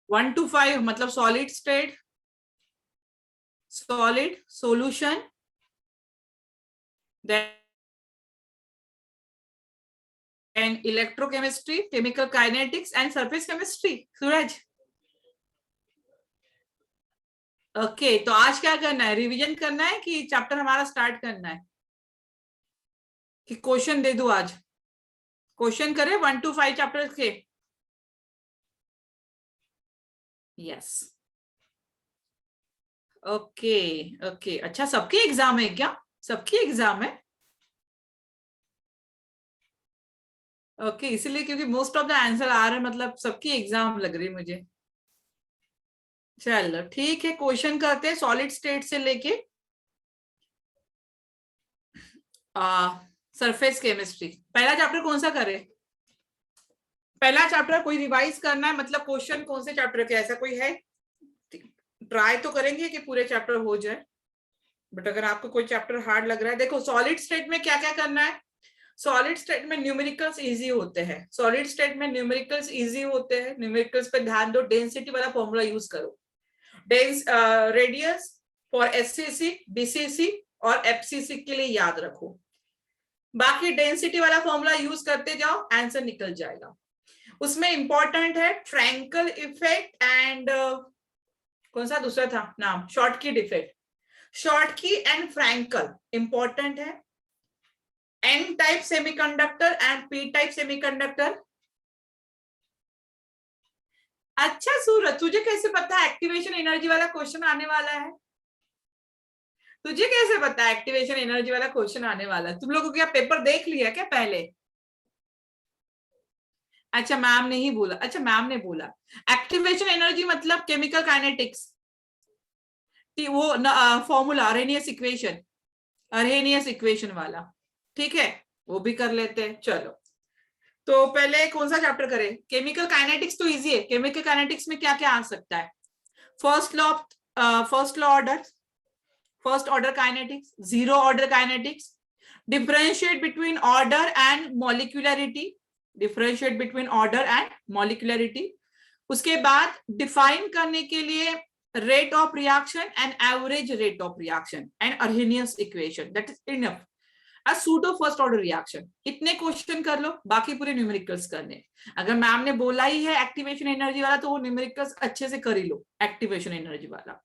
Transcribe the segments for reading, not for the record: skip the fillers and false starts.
1 to 5 मतलब solid state, solid, solution, then electrochemistry, chemical kinetics and surface chemistry. Suraj, okay तो आज क्या करना है, रिवीजन करना है कि चैप्टर हमारा स्टार्ट करना है, कि क्वेश्चन दे दूं आज? क्वेश्चन करें 1 to 5 चैप्टर के? Yes, okay okay. अच्छा, सबकी एग्जाम है क्या? सबकी एग्जाम है, ओके इसलिए क्योंकि मोस्ट ऑफ द आंसर आ रहे हैं, मतलब सबकी एग्जाम लग रही है मुझे। चलो ठीक है, क्वेश्चन करते हैं सॉलिड स्टेट से लेके सरफेस केमिस्ट्री। पहला चैप्टर कौन सा करें? पहला चैप्टर कोई रिवाइज करना है, मतलब क्वेश्चन कौन से चैप्टर के, ऐसा कोई है? ट्राई तो करेंगे कि पूरे चैप्टर हो जाए, बट अगर आपको कोई चैप्टर हार्ड लग रहा है, देखो सॉलिड स्टेट में क्या क्या करना है। सॉलिड स्टेट में न्यूमेरिकल्स इजी होते हैं, सॉलिड स्टेट में न्यूमेरिकल्स इजी होते हैं। न्यूमेरिकल्स पे ध्यान दो, डेंसिटी वाला फॉर्मूला यूज करो, रेडियस फॉर एससीसी, बीसीसी और एफसीसी के लिए याद रखो। बाकी डेंसिटी वाला फॉर्मूला यूज करते जाओ, आंसर निकल जाएगा। उसमें इंपॉर्टेंट है फ्रैंकल इफेक्ट एंड कौन सा दूसरा था नाम, Schottky effect. Schottky and Frenkel important है। N type semiconductor and P type semiconductor. अच्छा सूरज, तुझे कैसे पता है एक्टिवेशन एनर्जी वाला क्वेश्चन आने वाला है? तुझे कैसे पता है एक्टिवेशन एनर्जी वाला क्वेश्चन आने वाला है? तुम लोगों को क्या पेपर देख लिया क्या पहले? अच्छा मैम ने ही बोला, अच्छा मैम ने बोला एक्टिवेशन एनर्जी मतलब केमिकल काइनेटिक्स, वो formula Arrhenius equation, Arrhenius equation वाला, ठीक है वो भी कर लेते हैं। चलो तो पहले कौन सा चैप्टर करें? केमिकल काइनेटिक्स तो इजी है। केमिकल काइनेटिक्स में क्या क्या आ सकता है? First law, first order kinetics, zero order kinetics, differentiate between order and molecularity, differentiate between order and molecularity. उसके बाद डिफाइन करने के लिए rate of reaction and average rate of reaction and Arrhenius equation, that is enough. Pseudo first order reaction, इतने question कर लो, बाकी पूरे न्यूमेरिकल्स करने। अगर मैम ने बोला ही है एक्टिवेशन एनर्जी वाला तो वो न्यूमेरिकल्स अच्छे से कर ही लो, एक्टिवेशन एनर्जी वाला।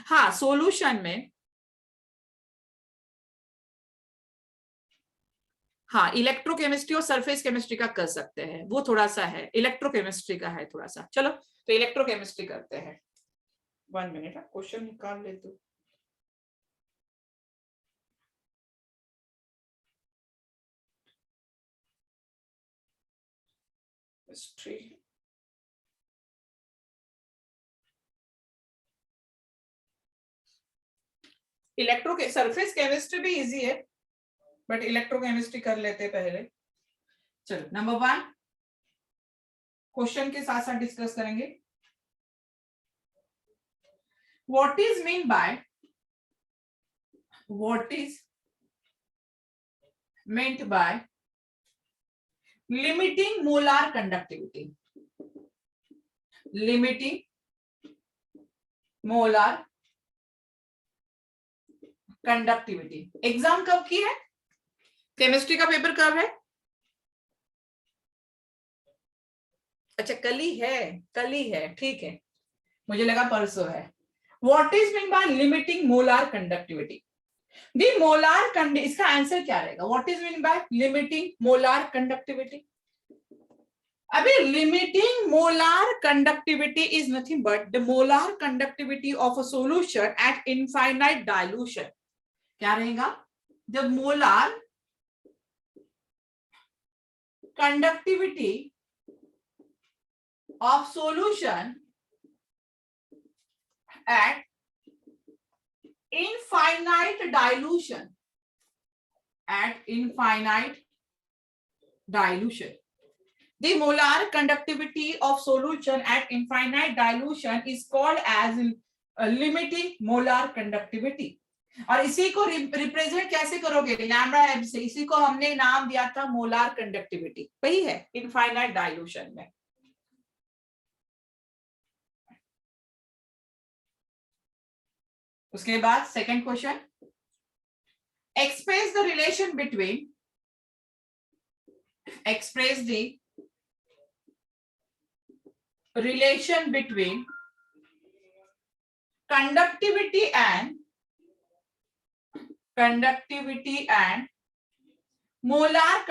हाँ सॉल्यूशन में, हाँ इलेक्ट्रोकेमिस्ट्री और सरफेस केमिस्ट्री का कर सकते हैं, वो थोड़ा सा है, इलेक्ट्रोकेमिस्ट्री का है थोड़ा सा। चलो तो इलेक्ट्रोकेमिस्ट्री करते हैं। 1 मिनट, क्वेश्चन निकाल ले तू। हिस्ट्री, इलेक्ट्रो के सरफेस केमिस्ट्री भी इजी है, बट इलेक्ट्रोकेमिस्ट्री कर लेते पहले। चलो नंबर 1 क्वेश्चन के साथ साथ डिस्कस करेंगे। What is mean bye, what is meant by limiting molar conductivity, limiting molar conductivity। Exam कब की है? केमिस्ट्री का पेपर कब है? अच्छा कल ही है, कल ही है, ठीक है मुझे लगा परसों है। What is mean by limiting molar conductivity? The molar इसका आंसर क्या रहेगा? What is mean by limiting molar conductivity? अभी limiting molar conductivity is nothing but the molar conductivity of a solution at infinite dilution. क्या रहेगा? The molar conductivity of solution at infinite dilution, at infinite dilution. The molar conductivity of solution at infinite dilution is called as limiting molar conductivity। और इसी को represent कैसे करोगे? Lambda M से। इसी को हमने नाम दिया था मोलार कंडक्टिविटी, वही है इनफाइनाइट डाइल्यूशन में। उसके बाद second question, express the relation between conductivity and molar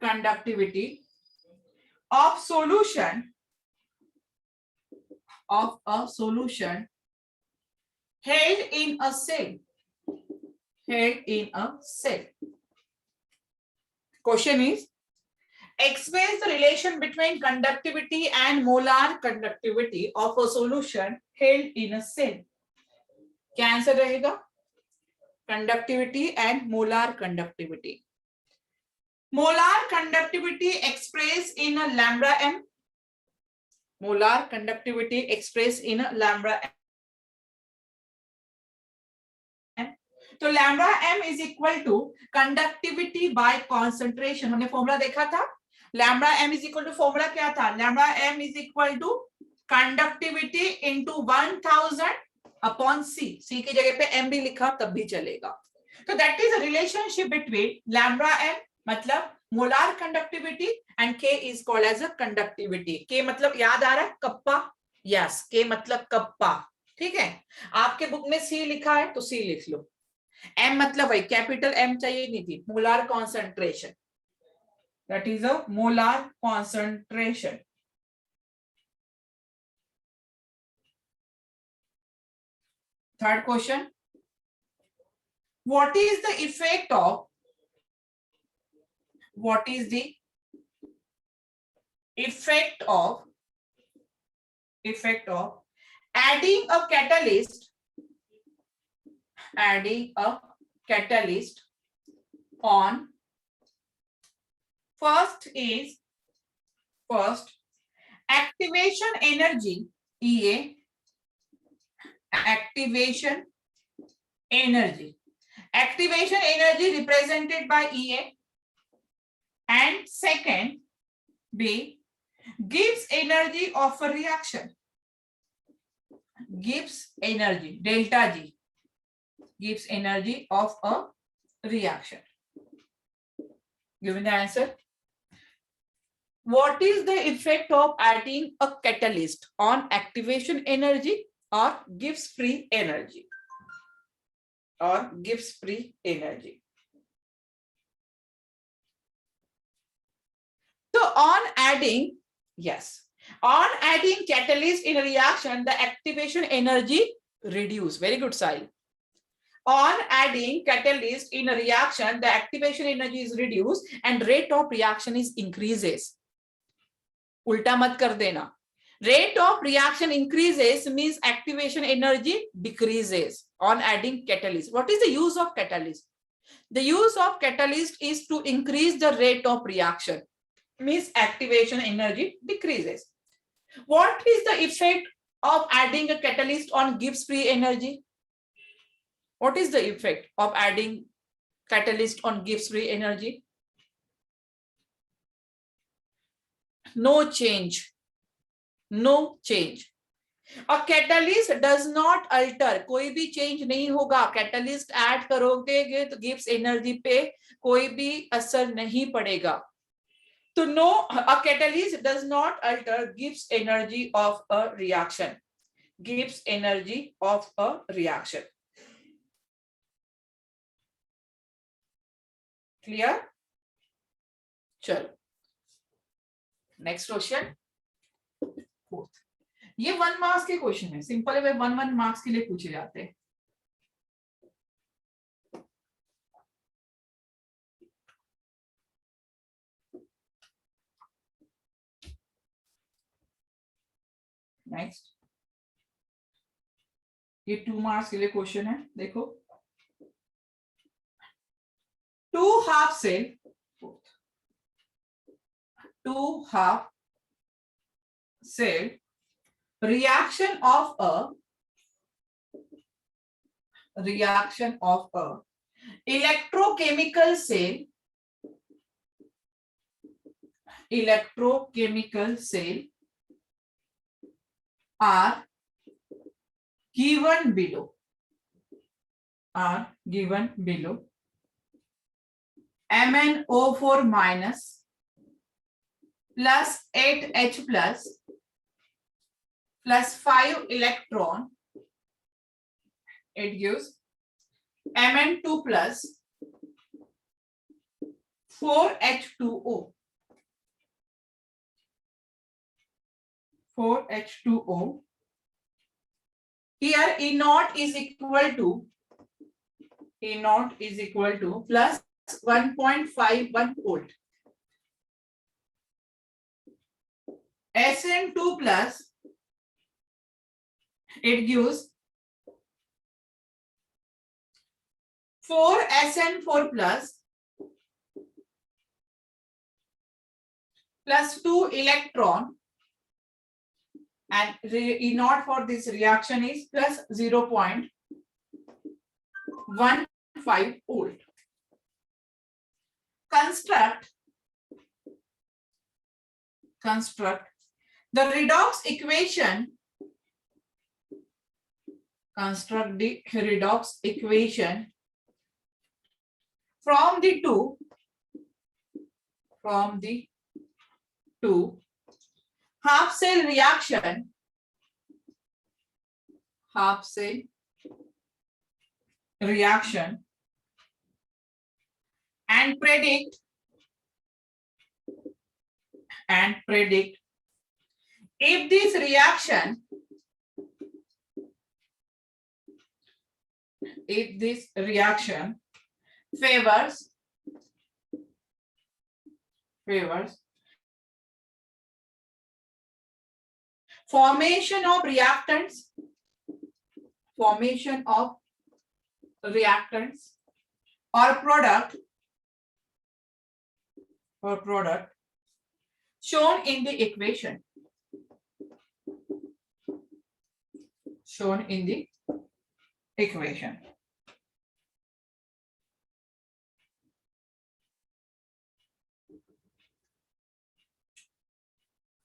conductivity of a solution held in a cell. Question is, express the relation between conductivity and molar conductivity of a solution held in a cell. क्या answer रहेगा? Conductivity and molar conductivity. Molar conductivity expressed in a lambda m. Molar conductivity expressed in a lambda m. तो lambda m is equal to conductivity by concentration. हमने formula देखा था. Lambda m is equal to, formula क्या था? Lambda m is equal to conductivity into 1000 upon c. c की जगह पे m भी लिखा तब भी चलेगा. तो that is a relationship between lambda m मतलब molar conductivity and k is called as a conductivity. k मतलब याद आ रहा है? कप्पा. यस, k मतलब कप्पा. ठीक है, आपके बुक में c लिखा है तो c लिख लो. m मतलब वही कैपिटल M चाहिए नहीं थी. Molar concentration, that is a molar concentration. Third question, what is the effect of adding a catalyst on, first activation energy EA, activation energy represented by EA, and second B, gives energy of a reaction, gives energy delta G, gives energy of a reaction. Given the answer, what is the effect of adding a catalyst on activation energy or gives free energy? So on adding catalyst in a reaction, the activation energy reduce. Very good, Sai. On adding catalyst in a reaction, the activation energy is reduced and rate of reaction is increases. उल्टा मत कर देना. Rate of reaction increases means activation energy decreases on adding catalyst. What is the use of catalyst? The use of catalyst is to increase the rate of reaction, means activation energy decreases. What is the effect of adding a catalyst on Gibbs free energy? What is the effect of adding catalyst on Gibbs free energy? No change. A catalyst does not alter. कोई भी change नहीं होगा. Catalyst add करोगे तो Gibbs energy पे कोई भी असर नहीं पड़ेगा. तो no, a catalyst does not alter Gibbs energy of a reaction. Gibbs energy of a reaction. Clear? चलो नेक्स्ट क्वेश्चन, फोर्थ. ये 1 मार्क्स के क्वेश्चन है. सिंपल है, 1 मार्क्स के लिए पूछे जाते हैं. नेक्स्ट, ये 2 मार्क्स के लिए क्वेश्चन है. देखो, 2 half cell reaction of a electrochemical cell are given below. Are given below. MnO4 minus plus 8H plus 5 electron. It gives Mn2 plus 4H2O. 4H2O. Here E naught is equal to plus 1.51 volt. Sn2 plus, it gives 4Sn4 plus 2 electron, and E naught for this reaction is plus 0.15 volt. Construct the redox equation. Construct the redox equation from the two half cell reaction. Half cell reaction, and predict if this reaction favors formation of reactants or product shown in the equation.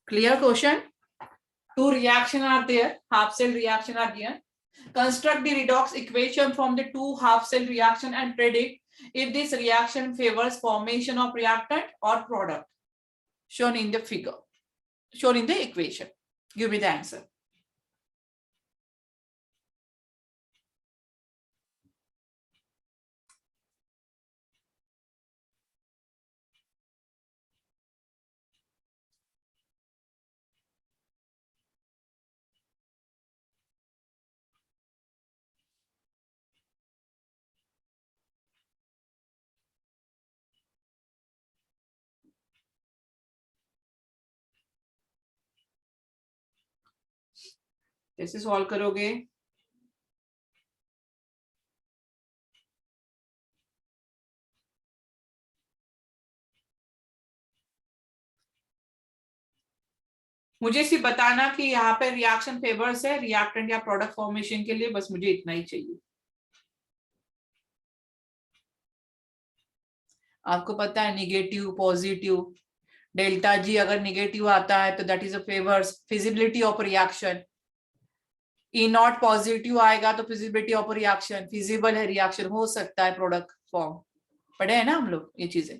Clear question? Two reactions are there, half cell reaction are given. Construct the redox equation from the two half cell reaction and predict if this reaction favors formation of reactant or product shown in the figure, shown in the equation. Give me the answer. कैसे solve करोगे? मुझे सिर्फ बताना कि यहाँ पे reaction favours है reactant या प्रोडक्ट फॉर्मेशन के लिए, बस मुझे इतना ही चाहिए। आपको पता है निगेटिव पॉजिटिव, डेल्टा जी अगर निगेटिव आता है तो that is a favours feasibility of reaction. E naught positive आएगा तो फिजिबिलिटी ऑफ रिएक्शन, फिजिबल है रिएक्शन, हो सकता है प्रोडक्ट फॉर्म। पढ़े हैं ना हम लोग ये चीजें?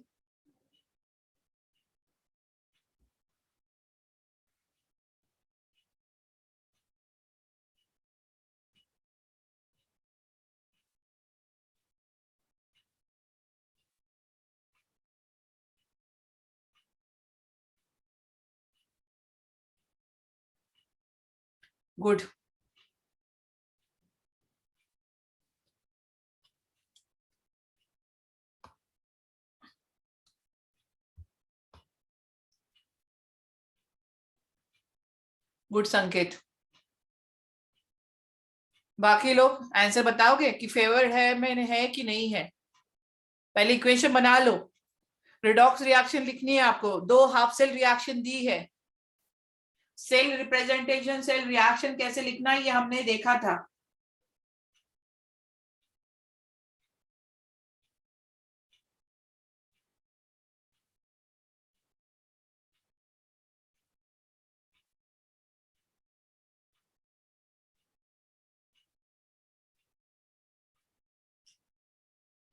गुड। गुड संकेत। बाकी लोग आंसर बताओगे कि फेवर है मैंने है कि नहीं है? पहले इक्वेशन बना लो। रिडॉक्स रिएक्शन लिखनी है आपको, दो हाफ सेल रिएक्शन दी है। सेल रिप्रेजेंटेशन सेल रिएक्शन कैसे लिखना है ये हमने देखा था।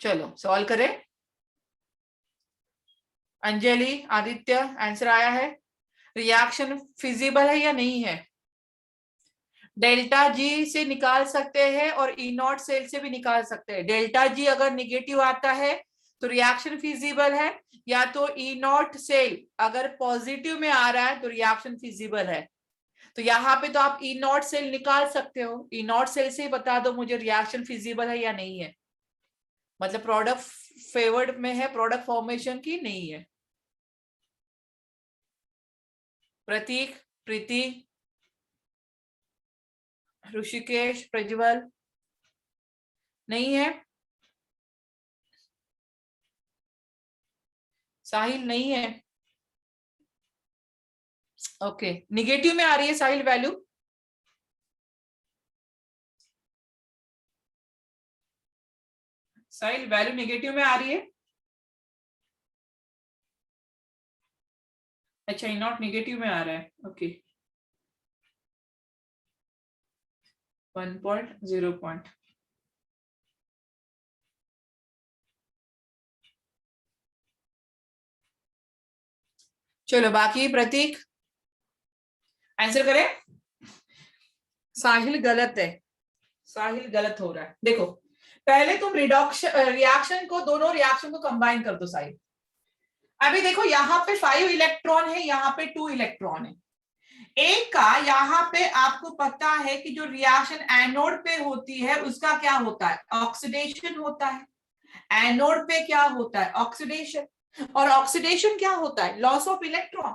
चलो सॉल्व करें। अंजलि, आदित्य, आंसर आया है। रिएक्शन फिजिबल है या नहीं है? डेल्टा जी से निकाल सकते हैं और ई नॉट सेल से भी निकाल सकते हैं। डेल्टा जी अगर निगेटिव आता है तो रिएक्शन फिजिबल है, या तो ई नॉट सेल अगर पॉजिटिव में आ रहा है तो रिएक्शन फिजिबल है। तो यहाँ पे तो आप ई नॉट सेल निकाल सकते हो। ई नॉट सेल से ही बता दो मुझे रिएक्शन फिजिबल है या नहीं है, मतलब प्रोडक्ट फेवर्ड में है प्रोडक्ट फॉर्मेशन की, नहीं है। प्रतीक, प्रीति, ऋषिकेश, प्रज्वल, नहीं है। साहिल नहीं है। ओके, निगेटिव में आ रही है साहिल वैल्यू। साहिल वैल्यू निगेटिव में आ रही है। अच्छा, ई नॉट निगेटिव में आ रहा है। ओके, 1.0 चलो बाकी प्रतीक आंसर करें। साहिल गलत है, साहिल गलत हो रहा है। देखो पहले तुम रिएक्शन को, दोनों रिएक्शन को कंबाइन कर दो साहिल। अभी देखो यहाँ पे 5 इलेक्ट्रॉन है, यहाँ पे 2 इलेक्ट्रॉन है। एक का यहाँ पे आपको पता है कि जो रिएक्शन एनोड पे होती है उसका क्या होता है, ऑक्सीडेशन होता है। एनोड पे क्या होता है, ऑक्सीडेशन। और ऑक्सीडेशन क्या होता है, लॉस ऑफ इलेक्ट्रॉन।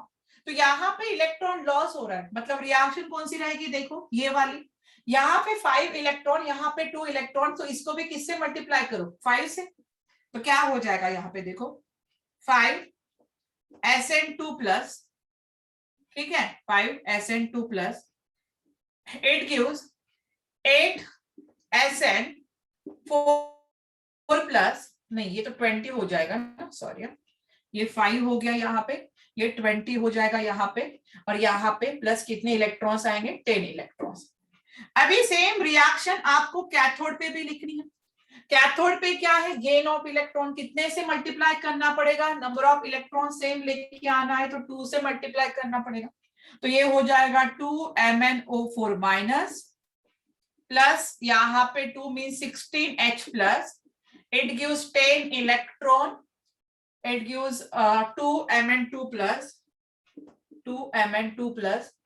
तो यहाँ पे इलेक्ट्रॉन लॉस हो रहा है, मतलब रिएक्शन कौन सी रहेगी, देखो ये वाली। यहाँ पे 5 इलेक्ट्रॉन, यहाँ पे 2 इलेक्ट्रॉन, तो इसको भी किससे मल्टीप्लाई करो, 5 से। तो क्या हो जाएगा यहाँ पे देखो, 5 SN2+, ठीक है, 5 SN2+, इट गिव्स 8 SN4+, नहीं ये तो 20 हो जाएगा ना, सॉरी, ये 5 हो गया यहाँ पे, ये 20 हो जाएगा यहाँ पे, और यहाँ पे प्लस कितने इलेक्ट्रॉन्स आएंगे, 10 इलेक्ट्रॉन्स। अभी सेम रिएक्शन आपको कैथोड पे भी लिखनी है। कैथोड पे क्या है, गेन ऑफ इलेक्ट्रॉन, कितने से मल्टीप्लाई करना पड़ेगा, नंबर ऑफ इलेक्ट्रॉन सेम लेके आना है तो 2 से मल्टीप्लाई करना पड़ेगा। तो ये हो जाएगा 2MnO4- प्लस यहाँ पे 2 mean 16H+, it gives 10 electron, it gives 2Mn2+,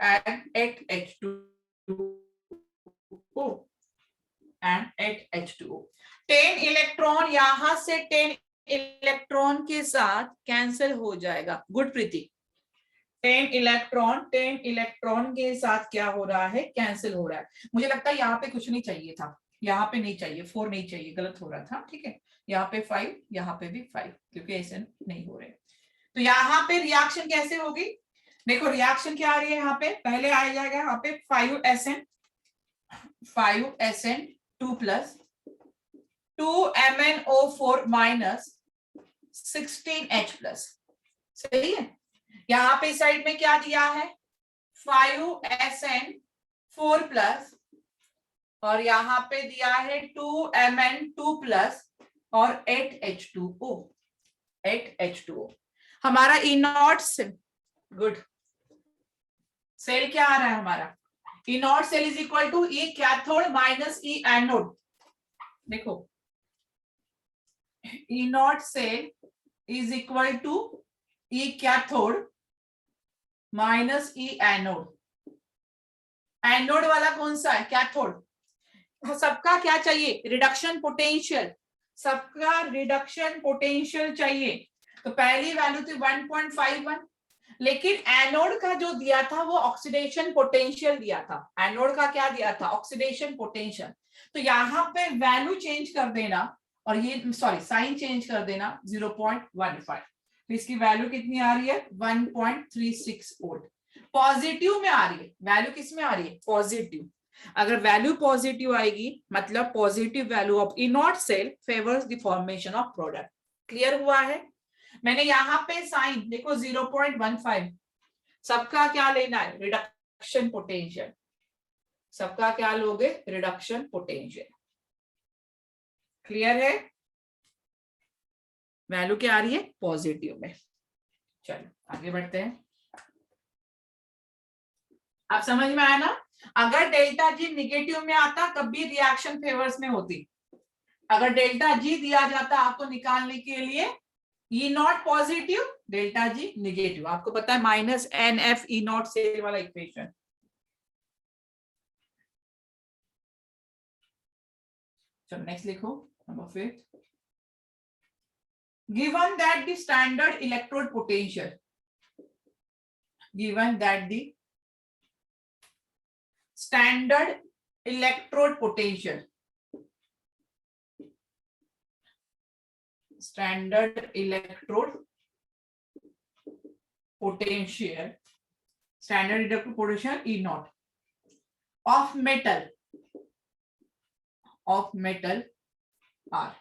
and 8H2O and 8H2O। 10 electron यहां से 10 इलेक्ट्रॉन के साथ कैंसिल हो जाएगा। गुड प्रीति, 10 इलेक्ट्रॉन के साथ क्या हो रहा है, कैंसिल हो रहा है। मुझे लगता है यहाँ पे कुछ नहीं चाहिए था, यहाँ पे नहीं चाहिए, 4 नहीं चाहिए, गलत हो रहा था, ठीक है। यहाँ पे 5, यहाँ पे भी 5, क्योंकि ऐसे नहीं हो रहे। तो यहाँ पे रिएक्शन कैसे होगी, देखो रिएक्शन क्या आ रही है यहाँ पे, पहले आ जाएगा यहाँ पे 5SN2+, 2MnO4- 16H+, सही है। यहाँ पे साइड में क्या दिया है, 5SN4+, और यहाँ पे दिया है 2Mn2+ और 8H2O। हमारा E naught cell, good, cell क्या आ रहा है हमारा, E naught cell is equal to E cathode minus E anode. देखो E naught cell is equal to E cathode minus E anode. Anode वाला कौन सा है, कैथोड। सबका क्या चाहिए, रिडक्शन पोटेंशियल, सबका रिडक्शन पोटेंशियल चाहिए। तो पहली वैल्यू थी 1.51, लेकिन एनोड का जो दिया था वो ऑक्सीडेशन पोटेंशियल दिया था। एनोड का क्या दिया था, ऑक्सीडेशन पोटेंशियल। तो यहाँ पे वैल्यू चेंज कर देना, और ये सॉरी साइन चेंज कर देना 0.15। तो इसकी वैल्यू कितनी आ रही है, 1.36 वोल्ट। पॉजिटिव में आ रही है वैल्यू, किस में आ रही है, पॉजिटिव। अगर वैल्यू पॉजिटिव आएगी मतलब positive value of E naught cell favours the formation of product. Clear हुआ है। मैंने यहाँ पे साइन देखो 0.15, सबका क्या लेना है, रिडक्शन पोटेंशियल, सबका क्या लोगे, रिडक्शन पोटेंशियल। क्लियर है। वैल्यू क्या आ रही है? पॉजिटिव में। चलो आगे बढ़ते हैं। अब समझ में आया ना? अगर डेल्टा जी निगेटिव में आता तब भी रिएक्शन फेवर्स में होती। अगर डेल्टा जी दिया जाता आपको निकालने के लिए, E naught positive, delta G negative, आपको पता है -NF ई नॉट सेल वाला इक्वेशन। चलो नेक्स्ट लिखो, number 5। Given that the standard electrode potential, given that the standard electrode potential, standard electrode potential, standard electrode potential E naught of metal R,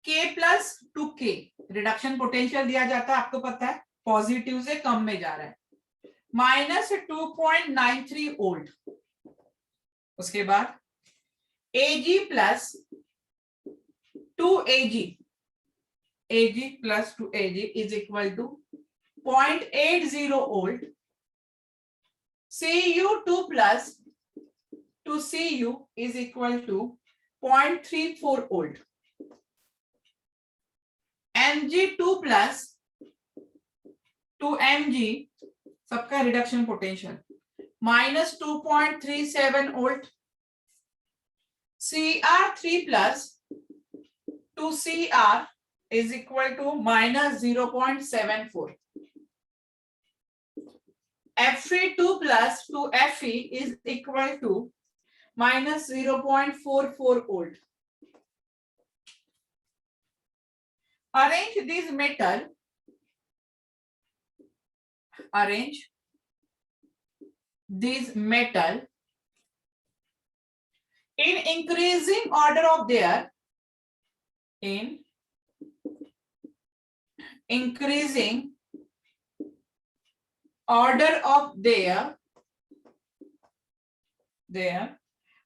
K plus to K, reduction potential दिया जाता है, आपको पता है positive से कम में जा रहा है, -2.93 वोल्ट। उसके बाद Ag plus 2Ag, Ag plus 2Ag is equal to 0.80 volt, Cu2 plus 2Cu is equal to 0.34 volt, Mg2 plus 2Mg सबका reduction potential -2.37 volt, Cr3 plus 2Cr is equal to -0.74, Fe2 plus 2Fe is equal to -0.44 volt. Arrange this metal in increasing order of their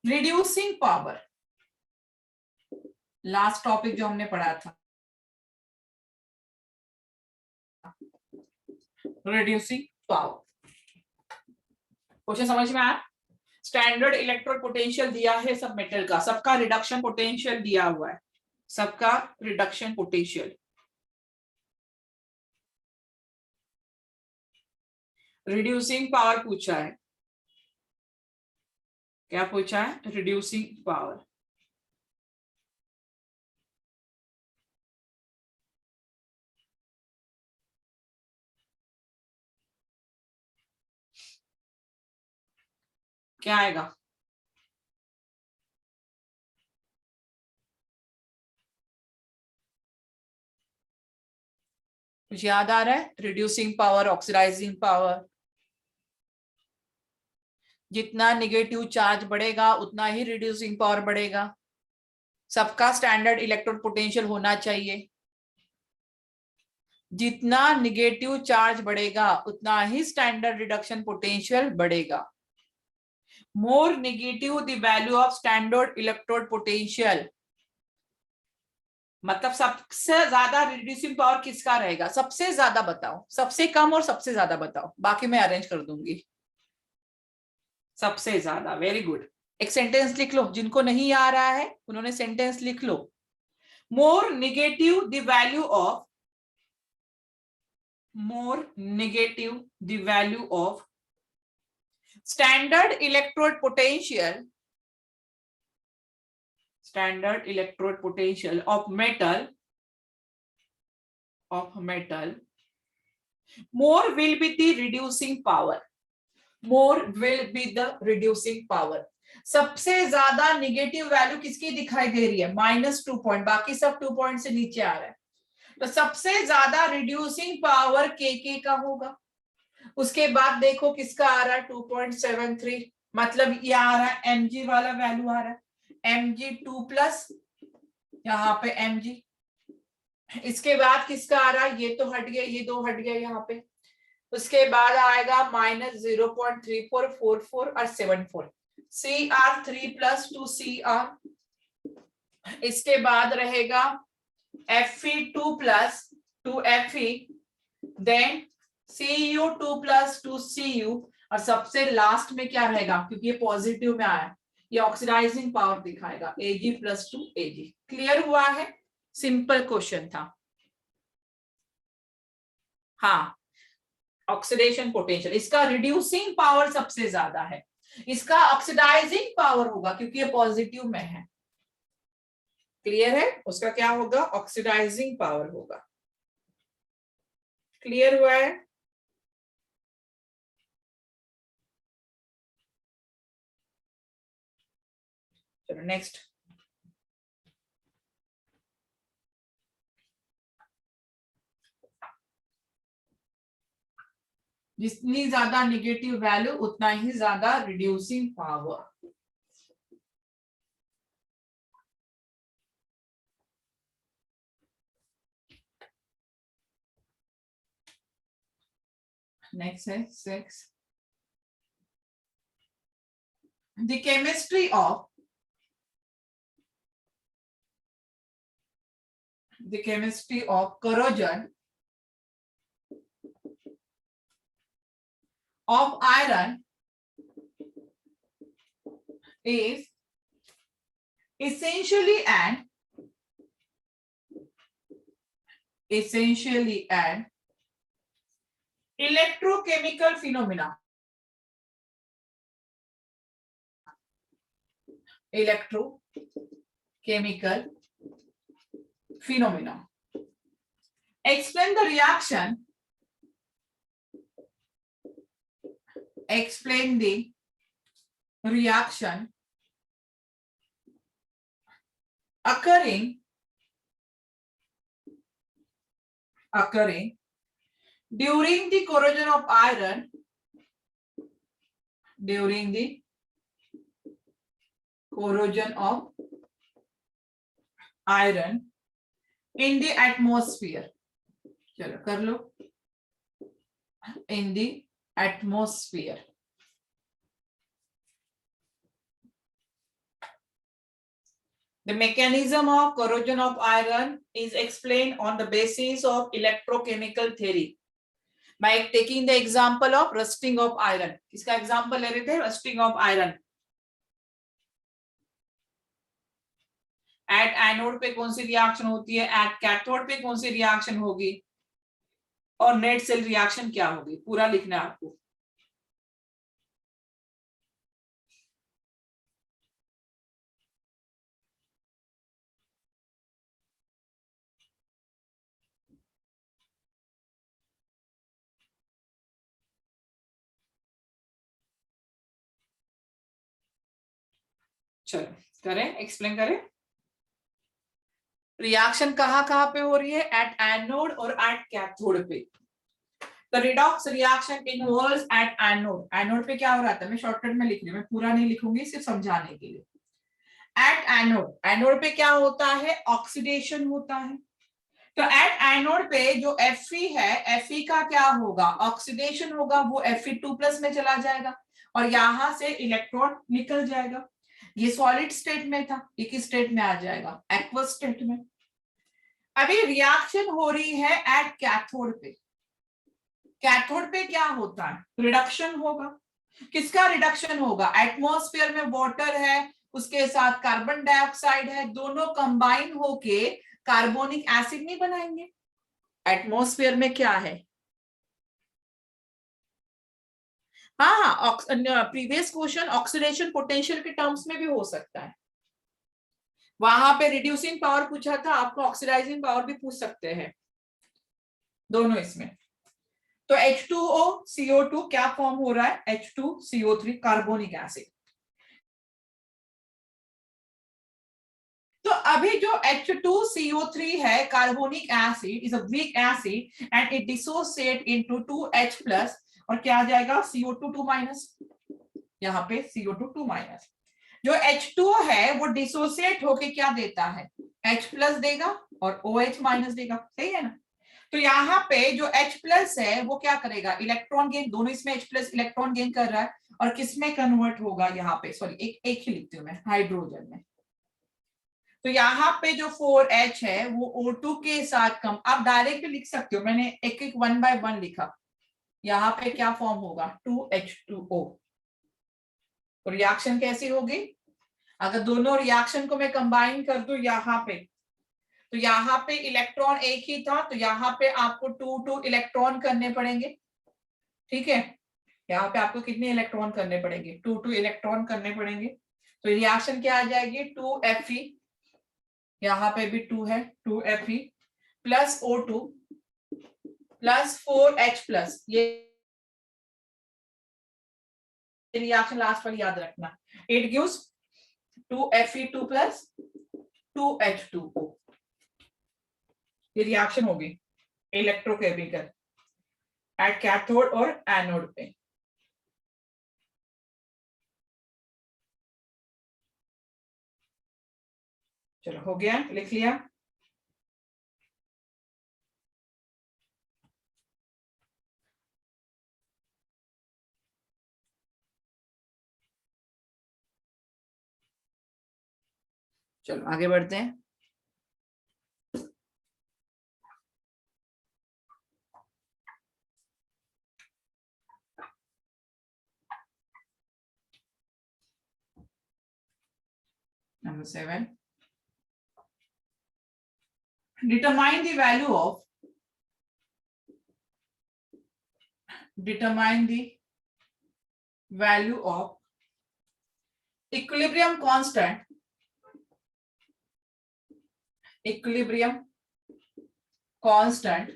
reducing power. Last topic जो हमने पढ़ा था, reducing power. Question समझ में आया? Standard electrode potential दिया है सब मेटल का, सबका रिडक्शन पोटेंशियल दिया हुआ है, सबका रिडक्शन पोटेंशियल। रिड्यूसिंग पावर पूछा है, क्या पूछा है? Reducing power. क्या आएगा? कुछ याद आ रहा है? रिड्यूसिंग पावर, ऑक्सीडाइजिंग पावर, जितना निगेटिव चार्ज बढ़ेगा उतना ही रिड्यूसिंग पावर बढ़ेगा। सबका स्टैंडर्ड इलेक्ट्रोड पोटेंशियल होना चाहिए, जितना निगेटिव चार्ज बढ़ेगा उतना ही स्टैंडर्ड रिडक्शन पोटेंशियल बढ़ेगा। मोर negative the value of standard electrode potential, मतलब सबसे ज्यादा रिड्यूसिंग पावर किसका रहेगा? सबसे ज्यादा बताओ, सबसे कम और सबसे ज्यादा बताओ, बाकी मैं अरेंज कर दूंगी। सबसे ज्यादा, वेरी गुड। एक सेंटेंस लिख लो, जिनको नहीं आ रहा है उन्होंने सेंटेंस लिख लो। More negative the value of, more negative the value of standard electrode potential, standard electrode potential of metal, more will be the reducing power, more will be the reducing power। सबसे ज्यादा negative value किसकी दिखाई दे रही है? -2 point, बाकी सब 2 point से नीचे आ रहा है, तो सबसे ज्यादा रिड्यूसिंग पावर के का होगा। उसके बाद देखो किसका आ रहा है? 2.73, मतलब ये आ रहा है Mg वाला वैल्यू आ रहा है, Mg2 प्लस यहाँ पे Mg। इसके बाद किसका आ रहा है? ये तो हट गया, ये दो हट गया यहाँ पे। उसके बाद आएगा -0.3444 और 74, Cr3 प्लस 2Cr। इसके बाद रहेगा Fe2 plus 2Fe, then Cu2 plus 2Cu, और सबसे लास्ट में क्या रहेगा, क्योंकि ये पॉजिटिव में आया, ये ऑक्सीडाइजिंग पावर दिखाएगा Ag plus 2Ag। क्लियर हुआ है? सिंपल क्वेश्चन था। हाँ, ऑक्सीडेशन पोटेंशियल, इसका रिड्यूसिंग पावर सबसे ज्यादा है, इसका ऑक्सीडाइजिंग पावर होगा क्योंकि ये पॉजिटिव में है। क्लियर है? उसका क्या होगा? ऑक्सीडाइजिंग पावर होगा। क्लियर हुआ है? चलो नेक्स्ट। जितनी ज्यादा नेगेटिव वैल्यू उतना ही ज्यादा रिड्यूसिंग पावर। नेक्स्ट है 6, the chemistry of corrosion of iron is essentially an electrochemical phenomena. Electrochemical phenomena. Explain the reaction. Explain the reaction occurring during the corrosion of iron, during the corrosion of iron in the atmosphere. चलो कर लो, in the atmosphere. The mechanism of corrosion of iron is explained on the basis of electrochemical theory by taking the example of rusting of iron. इसका example ले रहे थे, rusting of iron. At anode पे कौन सी reaction होती है, at cathode पे कौन सी रिएक्शन होगी, और नेट सेल रिएक्शन क्या होगी, पूरा लिखना है आपको। चलो करें, एक्सप्लेन करें। रिएक्शन कहाँ पे हो रही है, एट एनोड और एट कैथोड पे। तो redox reaction involves at anode. Anode पे क्या हो रहा था, मैं शॉर्टकट में लिख रही हूँ, मैं पूरा नहीं लिखूंगी, सिर्फ समझाने के लिए। एट एनोड, एनोड पे क्या होता है, ऑक्सीडेशन होता है। तो एट एनोड पे जो Fe है, Fe का क्या होगा, ऑक्सीडेशन होगा, वो Fe2+ में चला जाएगा और यहां से इलेक्ट्रॉन निकल जाएगा। ये सॉलिड स्टेट में था, ये किस स्टेट में आ जाएगा, एक्वस स्टेट में। अभी रिएक्शन हो रही है एट कैथोड पे। कैथोड पे क्या होता है, रिडक्शन होगा। किसका रिडक्शन होगा, एटमॉस्फेयर में वाटर है, उसके साथ कार्बन डाइऑक्साइड है, दोनों कंबाइन होके कार्बोनिक एसिड नहीं बनाएंगे। एटमॉस्फेयर में क्या है, हाँ, प्रीवियस क्वेश्चन ऑक्सीडेशन पोटेंशियल के टर्म्स में भी हो सकता है, वहां पे रिड्यूसिंग पावर पूछा था, आपको ऑक्सीडाइजिंग पावर भी पूछ सकते हैं, दोनों इसमें। तो H2O CO2 क्या फॉर्म हो रहा है, H2CO3 कार्बोनिक एसिड। तो अभी जो H2CO3 है carbonic acid is a weak acid and it dissociate into 2H+ और क्या आ जाएगा, CO2 2-, यहाँ पे CO2 2-। जो H2O है वो डिसोसिएट होके क्या देता है, H+ देगा और OH- देगा, सही है ना। तो यहाँ पे जो H+ है वो क्या करेगा, इलेक्ट्रॉन गेन, दोनों इसमें H+ इलेक्ट्रॉन गेन कर रहा है और किसमें कन्वर्ट होगा, यहाँ पे सॉरी एक ही लिखती हूँ मैं, हाइड्रोजन में। तो यहाँ पे जो 4H है वो O2 के साथ कम, आप डायरेक्ट लिख सकते हो, मैंने एक एक 1 by 1 लिखा। यहाँ पे क्या फॉर्म होगा 2H2O। तो रिएक्शन कैसी होगी, अगर दोनों रिएक्शन को मैं कंबाइन कर दूं यहाँ पे, तो यहाँ पे इलेक्ट्रॉन एक ही था, तो यहाँ पे आपको 2 इलेक्ट्रॉन करने पड़ेंगे। ठीक है, यहाँ पे आपको कितने इलेक्ट्रॉन करने पड़ेंगे, 2 इलेक्ट्रॉन करने पड़ेंगे। तो रिएक्शन क्या आ जाएगी 2Fe, यहाँ पे भी 2 है 2Fe plus O2 plus 4H plus, ये रिएक्शन लास्ट वाली याद रखना, it gives 2Fe2 plus 2H2O। ये रिएक्शन होगी इलेक्ट्रोकेमिकल एट कैथोड और एनोड पे। चलो हो गया, लिख लिया। चलो आगे बढ़ते हैं। Number 7. Determine the value of equilibrium constant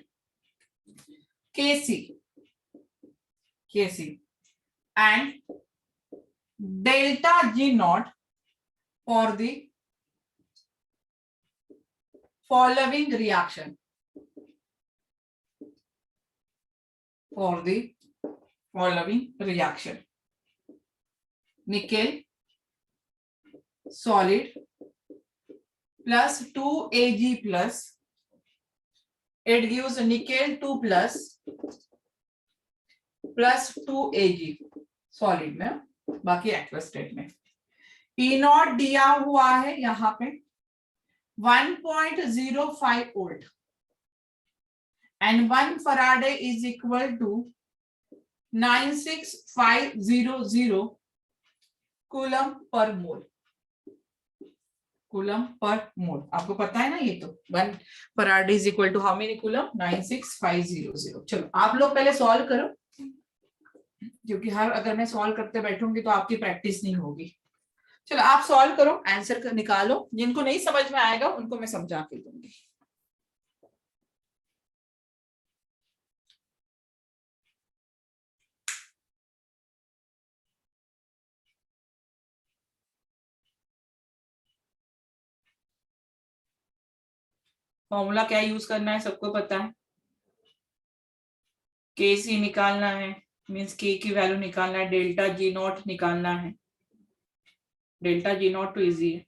Kc and delta G naught for the following reaction. Nickel solid plus 2 Ag plus, it gives nickel 2 plus 2 Ag solid में, बाकी एक्वस स्टेट में। E नॉट दिया हुआ है यहाँ पे 1.05 volt and 1 Faraday is equal to 96500 coulomb per mole. आपको पता है ना ये तो 1 Faraday is equal to how many coulomb 96500। चलो आप लोग पहले सॉल्व करो, क्योंकि हर अगर मैं सॉल्व करते बैठूंगी तो आपकी प्रैक्टिस नहीं होगी। चलो आप सॉल्व करो, आंसर निकालो, जिनको नहीं समझ में आएगा उनको मैं समझा के दूंगी। फॉर्मूला क्या यूज करना है सबको पता है, Kc निकालना है, मीन्स K की वैल्यू निकालना है, डेल्टा G नॉट निकालना है। डेल्टा G नॉट तो इजी है।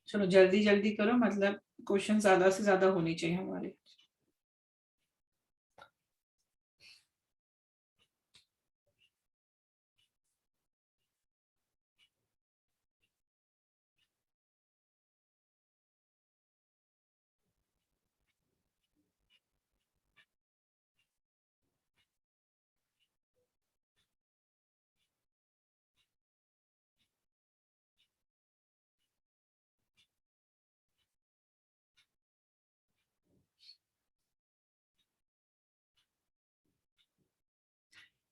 चलो जल्दी जल्दी करो, मतलब क्वेश्चन ज्यादा से ज्यादा होने चाहिए हमारे।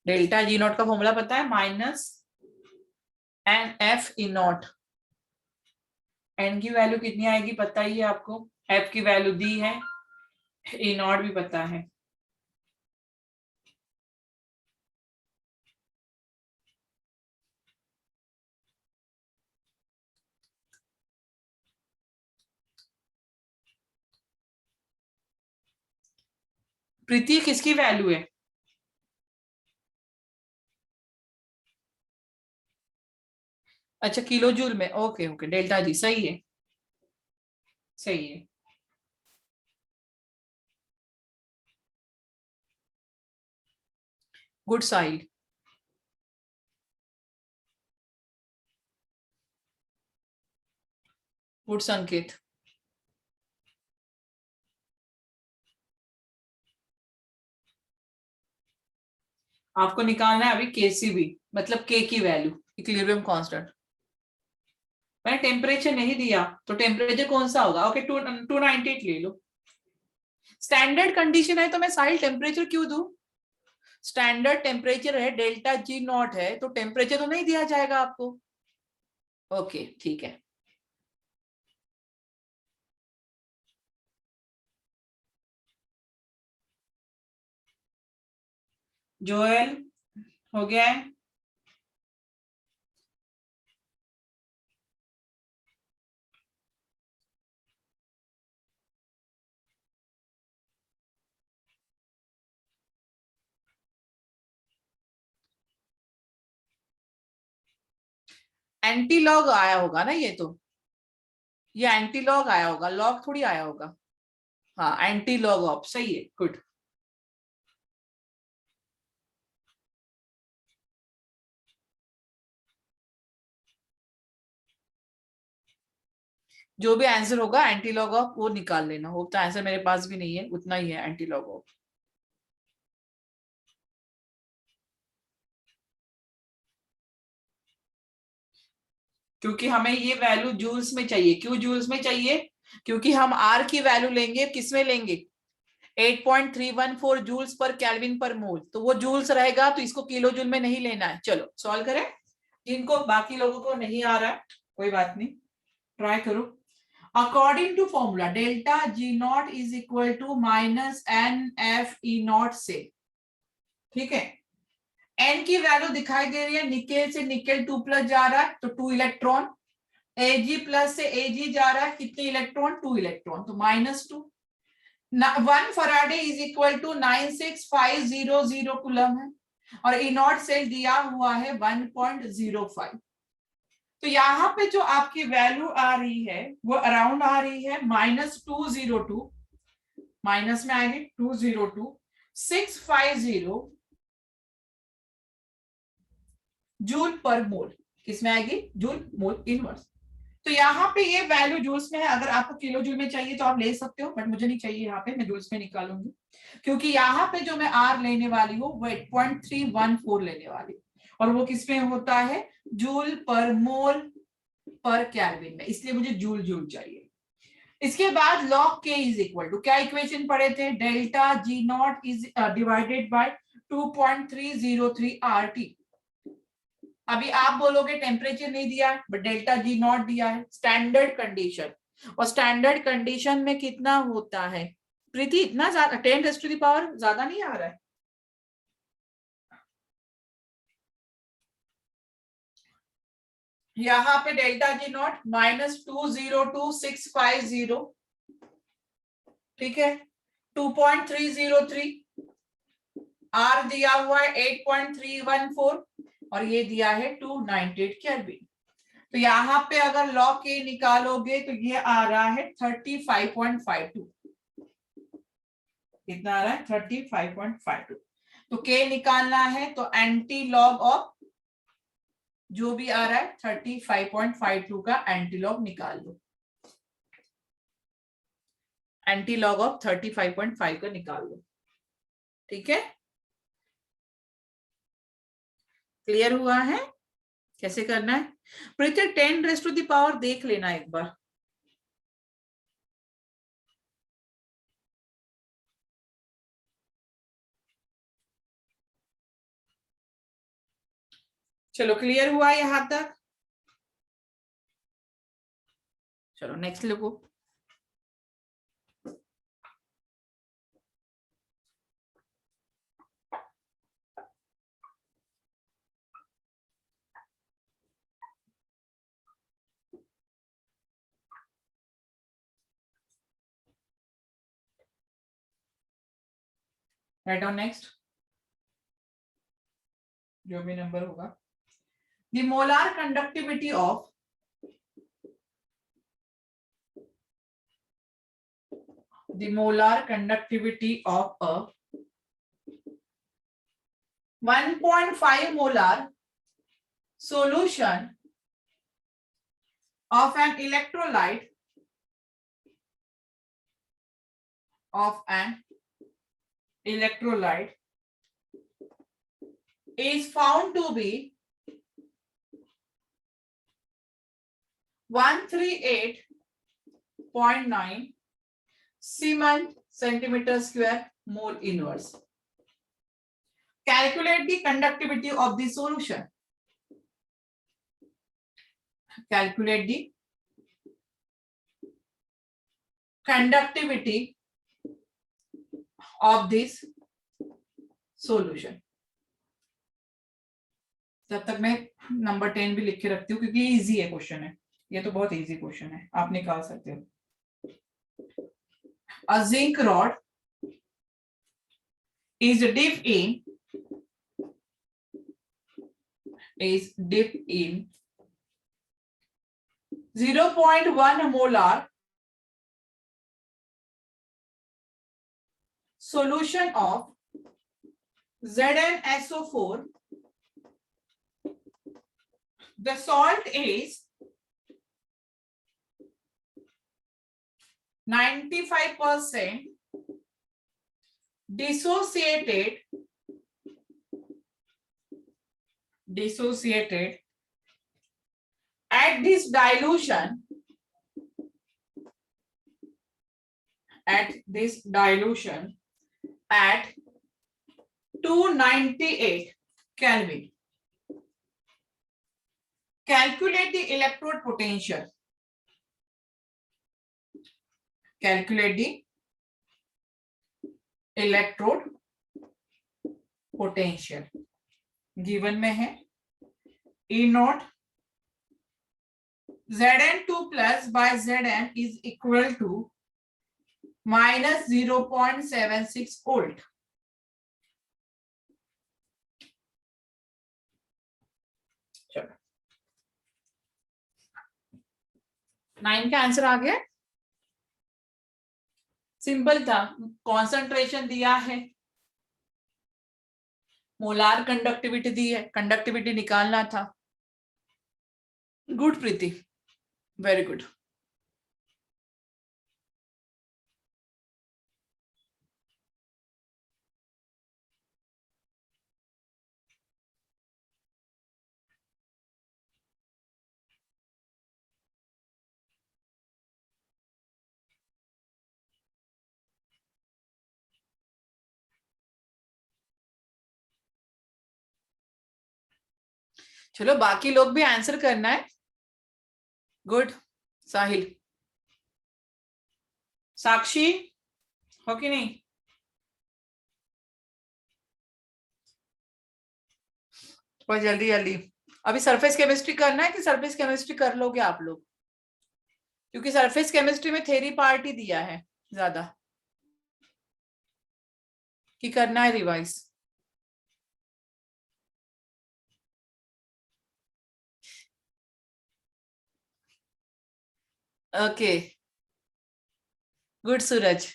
डेल्टा G नॉट का फॉर्मूला पता है, minus n F E naught. N की वैल्यू कितनी आएगी पता ही है आपको, एफ की वैल्यू दी है, ई नॉट भी पता है। प्रीति किसकी वैल्यू है, अच्छा किलो जूल में, ओके ओके, डेल्टा जी सही है, सही है। Good side. गुड संकेत। आपको निकालना है अभी केसीबी, मतलब के की वैल्यू, इक्विलिब्रियम कांस्टेंट। मैंने टेम्परेचर नहीं दिया, तो टेम्परेचर कौन सा होगा? ओके, 298 ले लो। स्टैंडर्ड कंडीशन है तो मैं साइल टेम्परेचर क्यों दूं? स्टैंडर्ड टेम्परेचर है, डेल्टा जी नॉट है, तो टेम्परेचर तो नहीं दिया जाएगा आपको। ओके ठीक है। जोएल हो गया है। एंटी लॉग आया होगा ना ये तो, ये एंटी लॉग आया होगा, लॉग थोड़ी आया होगा। हाँ एंटी लॉग ऑफ, सही है, गुड। जो भी आंसर होगा एंटी लॉग ऑफ वो निकाल लेना, वो तो आंसर मेरे पास भी नहीं है, उतना ही है एंटी लॉग ऑफ। क्योंकि हमें ये वैल्यू जूल्स में चाहिए। क्यों जूल्स में चाहिए? क्योंकि हम आर की वैल्यू लेंगे, किसमें लेंगे? 8.314 जूल्स पर केल्विन पर मोल, तो वो जूल्स रहेगा, तो इसको किलो जूल में नहीं लेना है। चलो सॉल्व करें। जिनको बाकी लोगों को नहीं आ रहा है कोई बात नहीं, ट्राई करो। According to formula delta G naught is equal to minus n F E naught से, ठीक है। एन की वैल्यू दिखाई दे रही है, निकेल से निकेल 2+ जा रहा है तो 2 इलेक्ट्रॉन, एजी प्लस से एजी जा रहा है, कितने इलेक्ट्रॉन? 2 इलेक्ट्रॉन, तो -2। 1 faraday is equal to 96500 coulomb है, और ई नॉट सेल दिया हुआ है 1.05। तो यहाँ पे जो आपकी वैल्यू आ रही है वो अराउंड आ रही है -202, माइनस में आएगी 202,650 जूल पर मोल। किसमें आएगी? Joule mole inverse. तो यहाँ पे ये वैल्यू जूल्स में है, अगर आपको किलो जूल में चाहिए तो आप ले सकते हो, बट मुझे नहीं चाहिए, यहाँ पे मैं जूल्स में निकालूंगी। क्योंकि यहाँ पे जो मैं आर लेने वाली हूँ वो 8.314 लेने वाली हूँ, और वो किसमें होता है? जूल पर मोल पर केल्विन में, इसलिए मुझे जूल जूल चाहिए। इसके बाद लॉग के इज इक्वल टू, क्या इक्वेशन पढ़े थे? Delta G naught is divided by 2.303 R T. अभी आप बोलोगे टेम्परेचर नहीं दिया है, बट डेल्टा जी नॉट दिया है, स्टैंडर्ड कंडीशन। और स्टैंडर्ड कंडीशन में कितना होता है प्रीति? इतना ज्यादा, 10⁻⁴ ज्यादा नहीं आ रहा है? यहाँ पे डेल्टा जी नॉट -202,650, ठीक है। 2.303, आर दिया हुआ है 8.314, और ये दिया है 298 केल्विन। तो यहाँ पे अगर लॉग के निकालोगे तो ये आ रहा है 35.52। कितना आ रहा है? 35.52। तो के निकालना है तो एंटी लॉग ऑफ जो भी आ रहा है 35.52 का एंटी लॉग निकाल लो। एंटी लॉग ऑफ 35.5 का निकाल लो, ठीक है। क्लियर हुआ है कैसे करना है? प्रीति 10⁻⁴ देख लेना एक बार। चलो क्लियर हुआ यहां तक? चलो नेक्स्ट लिखो। राइट ऑन नेक्स्ट, जो भी नंबर होगा। the molar conductivity of a 1.5 molar solution of an electrolyte is found to be 138.9 Siemens centimeter square mole inverse. Calculate the conductivity of the solution. Calculate the conductivity of this solution. तब तक मैं number 10 भी लिख के रखती हूँ क्योंकि easy है क्वेश्चन है, ये तो बहुत इजी क्वेश्चन है, आप निकाल सकते हो. A zinc rod is dipped in 0.1 molar solution of ZnSO4. The salt is 95% dissociated at this dilution at 298 Kelvin. Calculate the electrode potential. Calculate the electrode potential. Given में है E naught Zn2 plus by Zn is equal to minus 0.76 volt. चलो 9 का answer आ गया. Simple था, concentration दिया है, molar conductivity दी है, conductivity निकालना था. Good Preeti, very good. चलो बाकी लोग भी आंसर करना है. गुड. साहिल, साक्षी हो कि नहीं? और जल्दी जल्दी. अभी सरफेस केमिस्ट्री करना है कि सरफेस केमिस्ट्री कर लोगे आप लोग? क्योंकि सरफेस केमिस्ट्री में थ्योरी पार्ट ही दिया है ज्यादा, कि करना है रिवाइज. ओके गुड सूरज.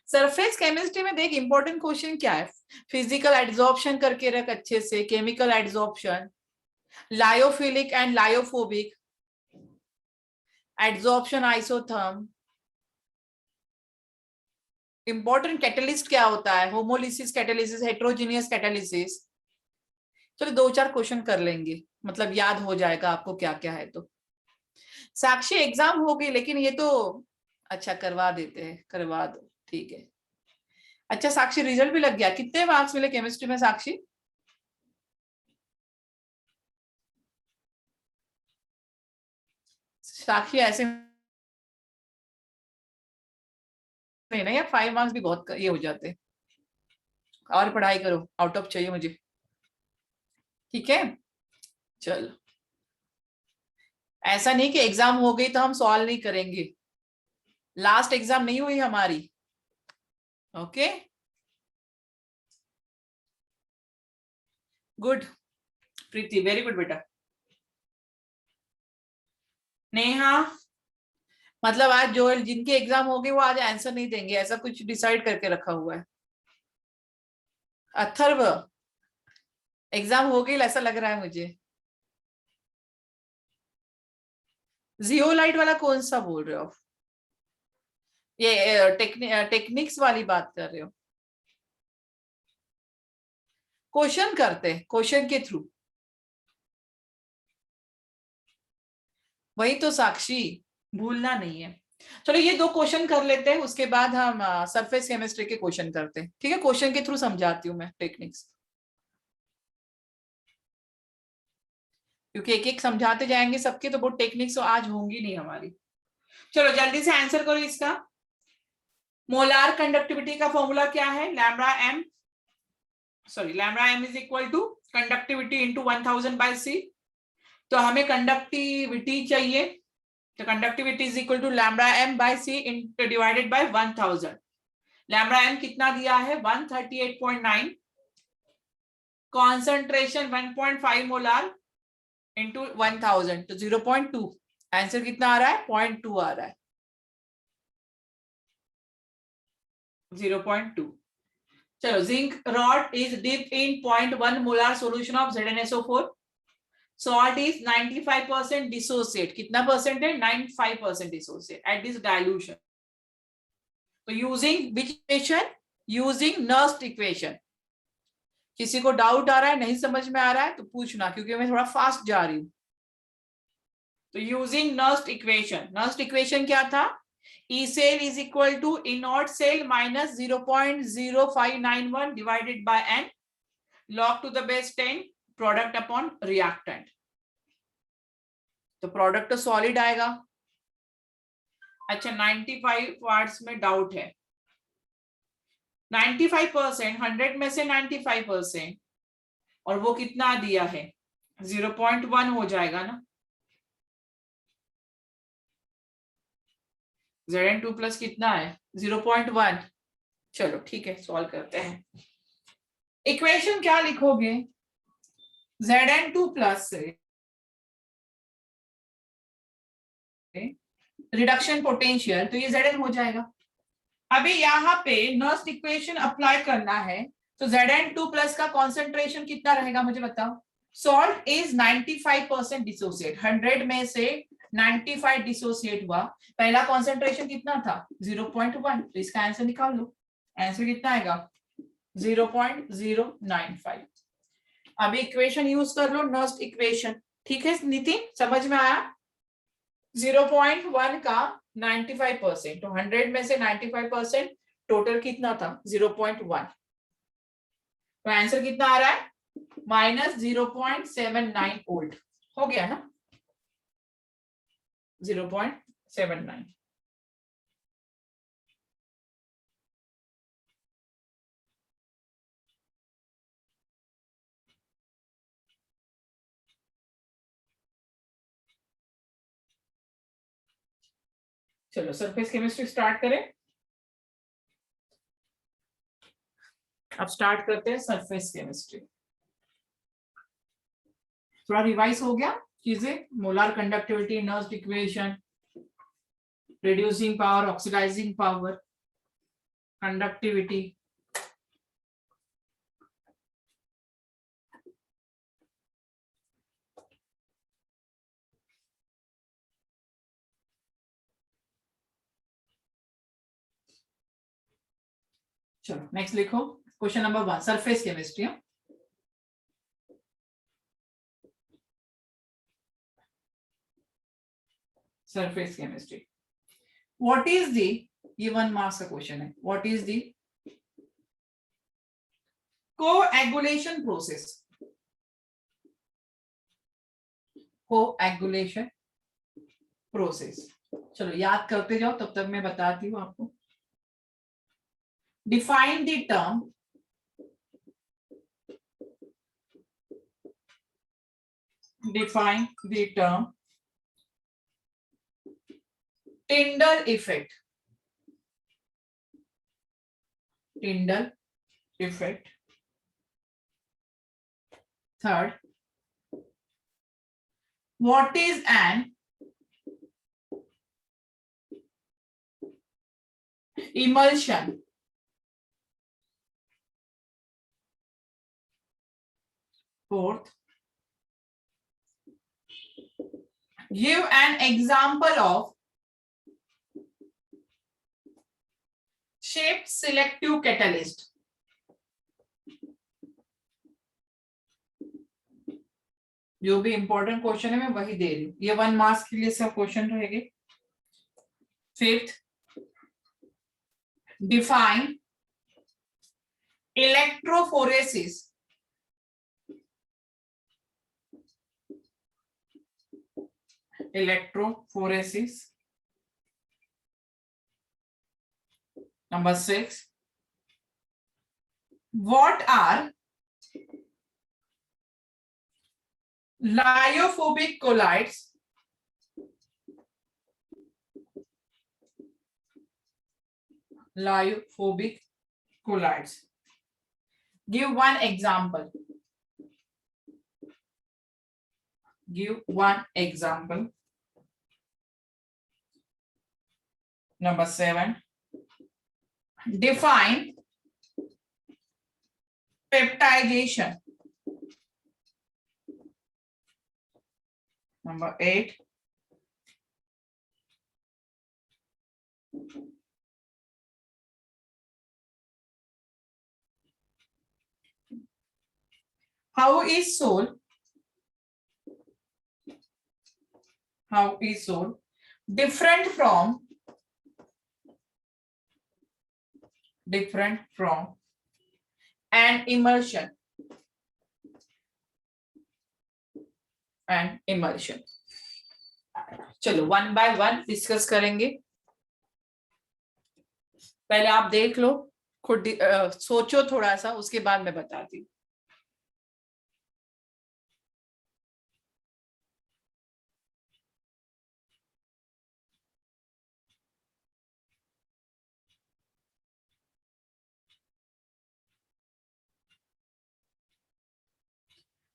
सरफेस केमिस्ट्री में देख इंपॉर्टेंट क्वेश्चन क्या है. फिजिकल एड्सॉर्प्शन करके रख अच्छे से, chemical adsorption, lyophilic and lyophobic adsorption, isotherm. Important catalyst क्या होता है, होमोलिसिस कैटालिसिस, हेट्रोजीनियस कैटालिसिस. चलो 2-4 क्वेश्चन कर लेंगे, मतलब याद हो जाएगा आपको क्या क्या है. तो साक्षी एग्जाम हो गई, लेकिन ये तो अच्छा करवा देते हैं, करवा दो, ठीक है. अच्छा साक्षी रिजल्ट भी लग गया. कितने मार्क्स मिले केमिस्ट्री में साक्षी? साक्षी ऐसे नहीं ना यार, 5 मार्क्स भी बहुत ये हो जाते. और पढ़ाई करो, आउट ऑफ चाहिए मुझे, ठीक है. चलो ऐसा नहीं कि एग्जाम हो गई तो हम सॉल्व नहीं करेंगे. लास्ट एग्जाम नहीं हुई हमारी. Okay good. Preeti very good बेटा। नेहा, मतलब आज जो जिनके एग्जाम हो गए वो आज आंसर नहीं देंगे, ऐसा कुछ डिसाइड करके रखा हुआ है। अथर्व, एग्जाम हो गई ऐसा लग रहा है मुझे। जियोलाइट वाला कौन सा बोल रहे हो? ये टेक्निक्स वाली बात कर रहे हो? क्वेश्चन करते, क्वेश्चन के थ्रू। वही तो साक्षी, भूलना नहीं है। चलो ये 2 क्वेश्चन कर लेते हैं, उसके बाद हम सरफेस केमिस्ट्री के क्वेश्चन करते हैं, ठीक है? क्वेश्चन के थ्रू समझाती हूँ मैं टेक्निक्स, क्योंकि एक एक समझाते जाएंगे सबके, तो वो टेक्निक्स तो आज होंगी नहीं हमारी। चलो जल्दी से आंसर करो इसका। मोलार कंडक्टिविटी का फॉर्मूला क्या है? Lambda m is equal to conductivity into 1000/c। तो हमें कंडक्टिविटी चाहिए, तो conductivity is equal to lambda m by c divided by 1000। Lambda m कितना दिया है? 138.9, कॉन्सेंट्रेशन 1.5 मोलार इंटू 1000 तो 0.2। आंसर कितना आ रहा है? 0.2 आ रहा है, 0.2। चलो, zinc rod is dip in 0.1 molar solution of ZnSO4। Salt is 95% dissociate. कितना परसेंट है? 95% डिसोसिएट एट दिस डाइल्यूशन। तो using which equation? Using Nernst equation. किसी को डाउट आ रहा है, नहीं समझ में आ रहा है तो पूछना, क्योंकि मैं थोड़ा फास्ट जा रही हूं। तो using Nernst equation, Nernst equation क्या था? E cell is equal to E naught cell minus 0.0591 divided by n log to the base 10 product upon reactant। तो प्रोडक्ट तो सॉलिड आएगा। अच्छा, 95 वाट्स में डाउट है। 95%, 100 में से 95%, और वो कितना दिया है? 0.1 हो जाएगा ना। Zn2 प्लस कितना है? 0.1। चलो ठीक है, सॉल्व करते हैं। इक्वेशन क्या लिखोगे? Zn2 प्लस से रिडक्शन पोटेंशियल, तो ये Zn हो जाएगा। अभी यहाँ पे नर्स्ट इक्वेशन अप्लाई करना है, तो Zn2 प्लस का कॉन्सेंट्रेशन कितना रहेगा मुझे बताओ? सॉल्ट इज 95% डिसोसिएट, 100 में से 95 डिसोसिएट हुआ। पहला कॉन्सेंट्रेशन कितना था? 0.1। तो इसका आंसर निकाल लो। आंसर कितना आएगा? 0.095। अभी इक्वेशन यूज कर लो, नर्स्ट इक्वेशन। ठीक है नितिन, समझ में आया? 0.1 का 95%, तो 100 में से 95% टोटल कितना था? 0.1। तो आंसर कितना आ रहा है? -0.79 वोल्ट। हो गया ना? 0.79। चलो सरफेस केमिस्ट्री स्टार्ट करें। अब स्टार्ट करते हैं सरफेस केमिस्ट्री। थोड़ा रिवाइज हो गया चीजें। Molar conductivity, Nernst equation, reducing power, oxidising power, conductivity. चलो नेक्स्ट लिखो, question number 1, surface chemistry. Surface chemistry, what is the, ये 1 मार्क्स का क्वेश्चन है, what is the coagulation process? Coagulation process, चलो याद करते जाओ, तब तक मैं बताती हूँ आपको। Define the term Tyndall effect। Tyndall effect। Third, what is an emulsion? Fourth, give an example of shaped selective catalyst. जो भी इंपॉर्टेंट क्वेश्चन है मैं वही दे रही हूँ, ये 1 मार्क्स के लिए सब क्वेश्चन रहेंगे. Fifth, define electrophoresis. Electrophoresis. Number 6, what are lyophobic colloids? Lyophobic colloids. Give one example. Give one example. Number 7, define peptidation. Number 8, how is soul different from an emulsion? चलो 1 by 1 डिस्कस करेंगे. पहले आप देख लो, खुद सोचो थोड़ा सा, उसके बाद मैं बताती हूँ.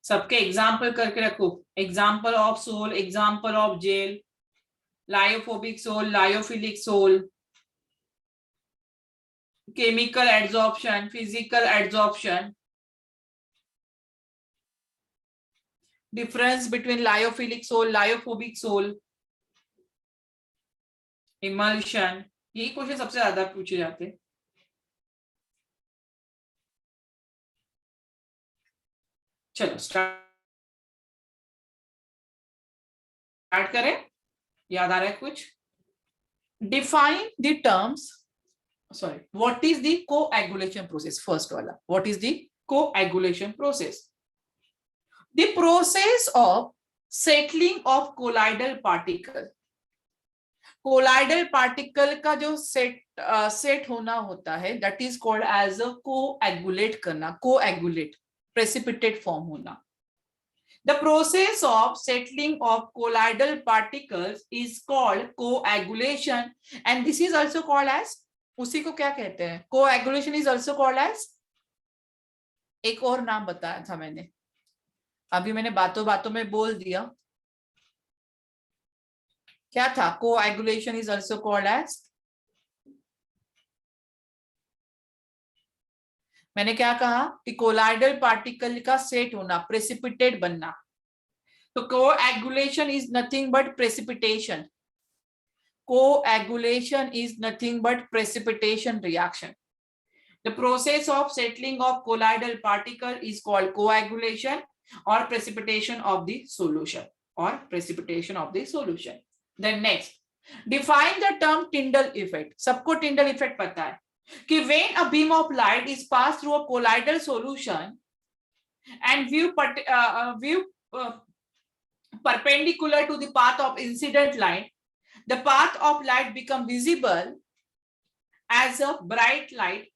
सबके एग्जाम्पल करके रखो. Example of sol, example of gel, lyophobic sol, lyophilic sol, chemical adsorption, physical adsorption, difference between lyophilic sol, lyophobic sol, emulsion. यही क्वेश्चन सबसे ज्यादा पूछे जाते हैं. चलो स्टार्ट करें. याद आ रहा है कुछ? Define the terms. Sorry, what is the coagulation process? First वाला, what is the coagulation process? The process of settling of colloidal particle. colloidal particle का जो सेट होना होता है, that is called as a coagulate करना. coagulate, precipitate form होना. The process of settling of colloidal particles is called coagulation, and this is also called as, उसी को क्या कहते हैं? coagulation is also called as, एक और नाम बताया था मैंने, अभी मैंने बातों बातों में बोल दिया. क्या था? coagulation is also called as, मैंने क्या कहा कि कोलाइडल पार्टिकल का सेट होना, प्रेसिपिटेट बनना. तो coagulation is nothing but precipitation. Coagulation is nothing but precipitation reaction. The process of settling of colloidal particle is called coagulation or precipitation of the solution. Then next, define the term Tyndall effect. सबको Tyndall effect पता है कि when a beam of light is passed through a colloidal solution and view perpendicular to the path of incident light, the path of light become visible as a bright light,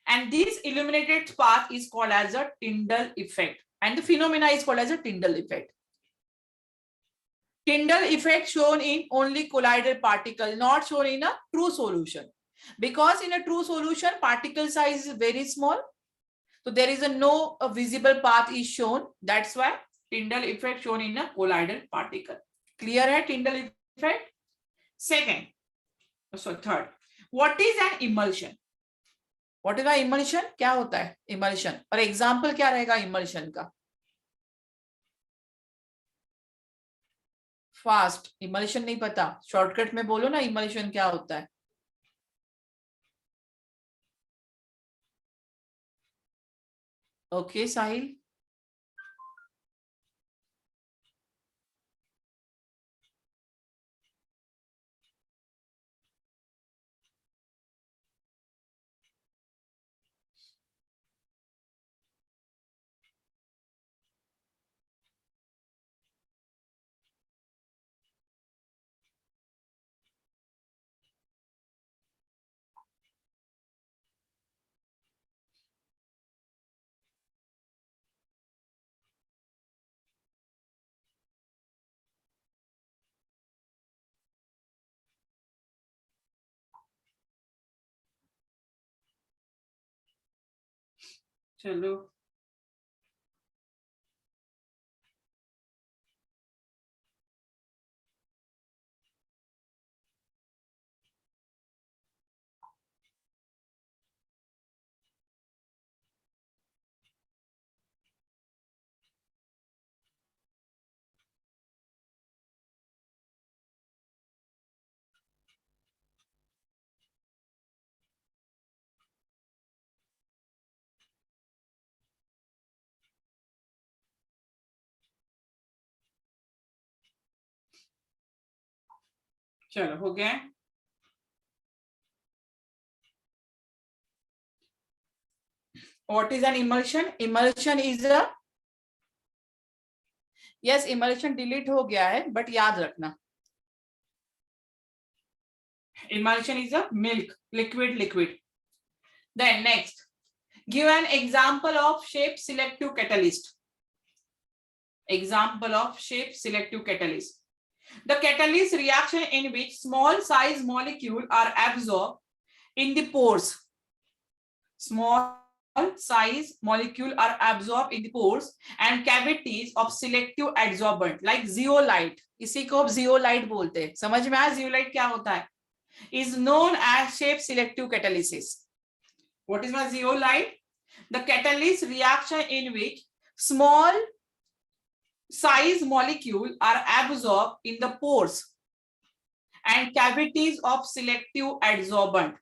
and this illuminated path is called as a Tyndall effect, and the phenomena is called as a Tyndall effect. Tyndall effect shown in only colloidal particle, not shown in a true solution, because in a true solution particle size is very small, so there is no visible path is shown. That's why Tyndall effect shown in a colloidal particle. Clear है Tyndall effect? Second, so third, what is an emulsion? What is an emulsion? क्या होता है emulsion? और example क्या रहेगा emulsion का? Fast emulsion नहीं पता, shortcut में बोलो ना emulsion क्या होता है? Okay, साहिल. चलो चलो हो गया. What is an emulsion? Emulsion is a, yes, emulsion delete हो गया है, but याद रखना emulsion is a milk, liquid. Then next, give an example of shape selective catalyst. Example of shape selective catalyst. The catalyst reaction in which small size molecule are absorbed in the pores. Small size molecule are absorbed in the pores and cavities of selective adsorbent like zeolite. इसी को zeolite बोलते हैं. समझ में आया zeolite क्या होता है? Is known as shape selective catalysis. What is my zeolite? The catalyst reaction in which small size molecule are absorbed in the pores and cavities of selective adsorbent.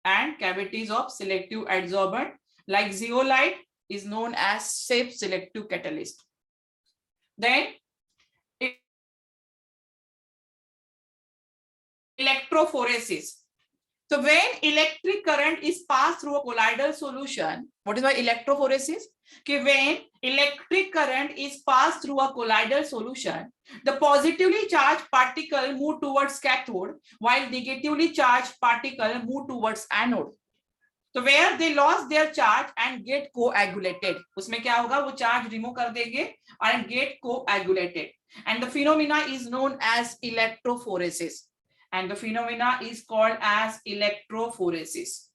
And cavities of selective adsorbent like zeolite is known as shape selective catalyst. Then electrophoresis. So when electric current is passed through a colloidal solution, what is my electrophoresis? When electric current is passed through a colloidal solution, the positively charged particle move towards cathode while negatively charged particle move towards anode. So where they lost their charge and get coagulated, उसमें क्या होगा? वो charge remove कर देंगे and get coagulated. And the phenomena is known as electrophoresis. And the phenomena is called as electrophoresis.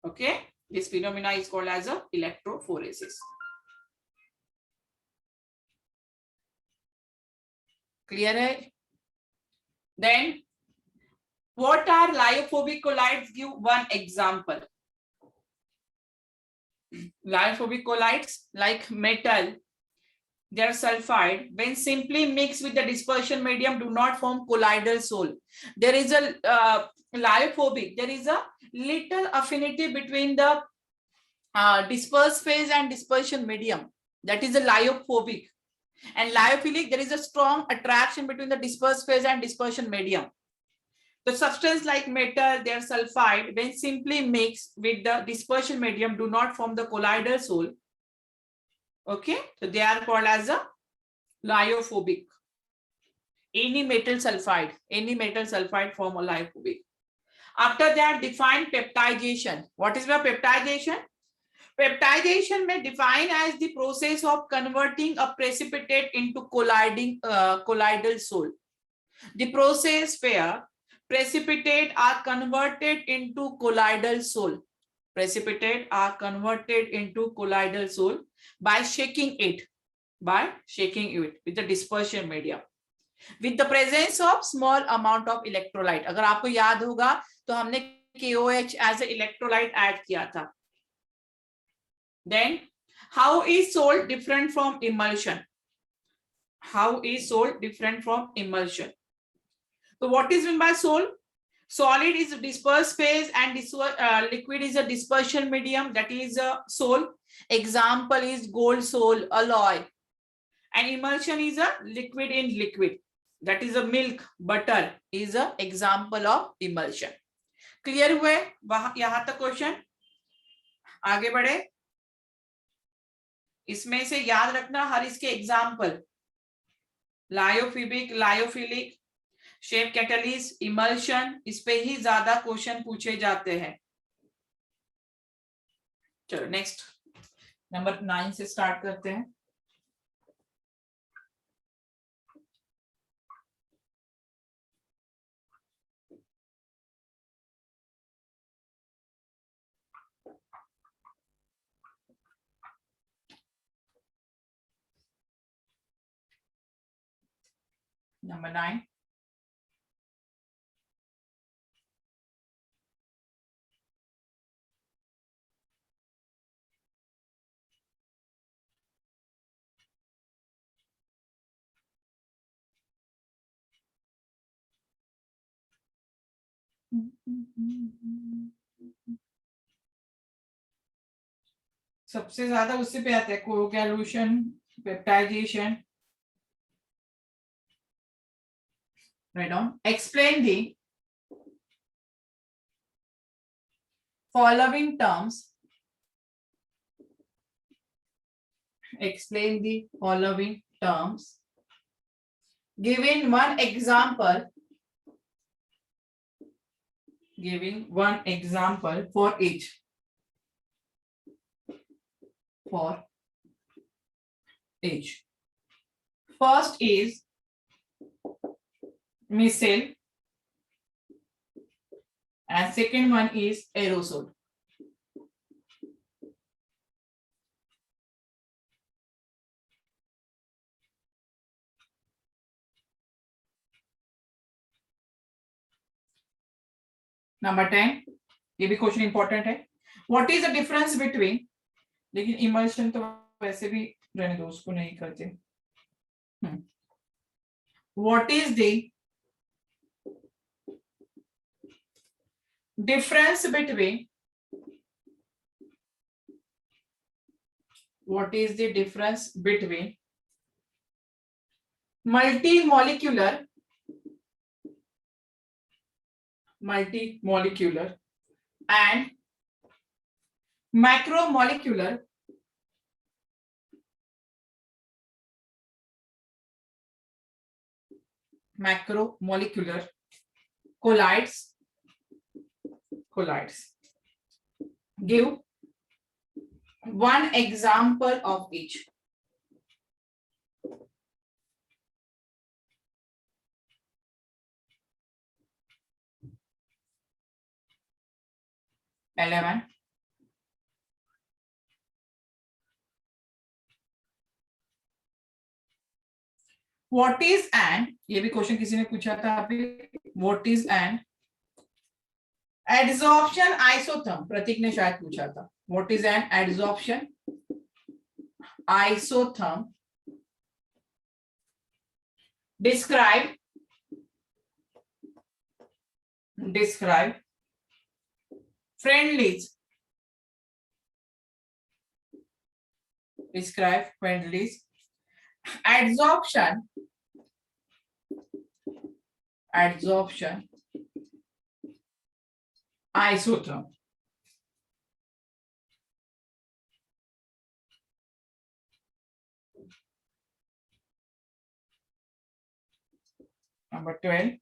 Okay, this phenomena is called as a electrophoresis. Clear hai? Then what are lyophobic colloids? Give one example. Lyophobic colloids like metal, their sulfide, when simply mixed with the dispersion medium, do not form colloidal soul. There is a lyophobic, there is a little affinity between the dispersed phase and dispersion medium. That is a lyophobic. And lyophilic, there is a strong attraction between the dispersed phase and dispersion medium. The substance like metal, their sulfide, when simply mixed with the dispersion medium, do not form the colloidal soul. Okay, so they are called as a lyophobic. Any metal sulfide form a lyophobic. After that, define peptidation. What is the peptidation? Peptidation may define as the process of converting a precipitate into colloidal soul. The process where precipitate are converted into colloidal soul. Precipitate are converted into colloidal soul by shaking it with the dispersion medium with the presence of small amount of electrolyte. अगर आपको याद होगा तो हमने KOH as a electrolyte add किया था. Then how is salt different from emulsion? How is salt different from emulsion? So what is meant by salt? Solid is a dispersed phase and liquid is a dispersion medium, that is a salt. Example is gold salt alloy. And emulsion is a liquid in liquid, that is a milk, butter is a example of emulsion. Clear हुए यहाँ तक question? आगे बढ़े. इसमें से याद रखना हर इसके example, lyophobic, lyophilic, shape catalyst, emulsion, इस पे ही ज्यादा क्वेश्चन पूछे जाते हैं. चलो नेक्स्ट नंबर 9 से स्टार्ट करते हैं. Number 9. सबसे ज्यादा उससे पे आता है कोगेलुशन, peptization. Write down. Explain the following terms. Explain the following terms. Giving one example. Giving one example for each. For each. First is missile and second one is aerosol. Number 10, ये भी question important है. What is the difference between, लेकिन emulsion तो वैसे भी रहने दो, उसको नहीं करते. What is the difference between, what is the difference between multimolecular and macromolecular colloids? Give one example of each. Eleven. What is an, ये भी क्वेश्चन किसी ने पूछा था अभी. What is an adsorption isotherm? प्रतीक ने शायद पूछा था. What is an adsorption isotherm? Describe friendlies. Describe friendlies. Adsorption isotherm. Number 12.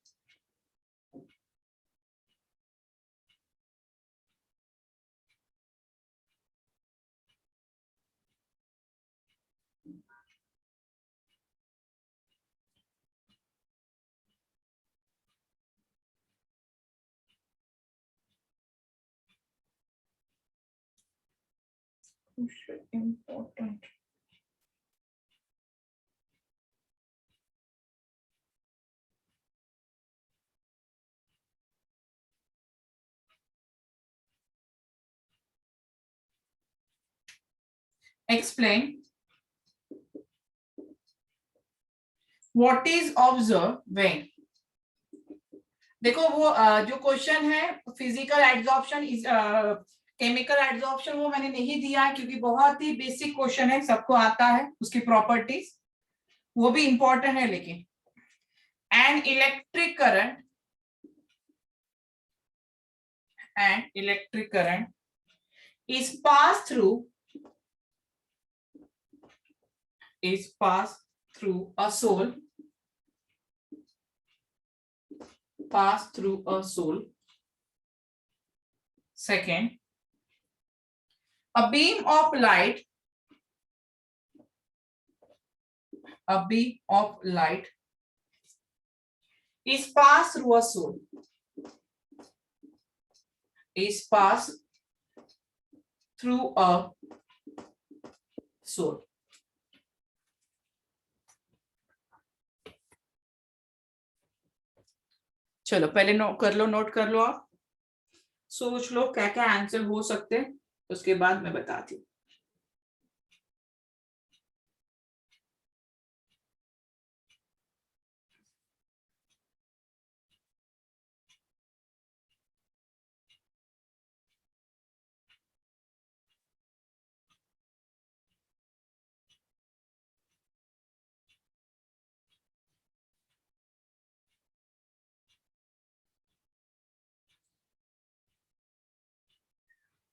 important. Explain what is observed when. देखो वो जो क्वेश्चन है physical adsorption is chemical adsorption, वो मैंने नहीं दिया है क्योंकि बहुत ही बेसिक क्वेश्चन है, सबको आता है उसकी प्रॉपर्टीज, वो भी इंपॉर्टेंट है लेकिन an electric current is passed through a soul, second, a beam of light is passed through a soul, चलो पहले नोट कर लो आप, सोच लो क्या क्या आंसर हो सकते हैं, उसके बाद मैं बताती हूँ।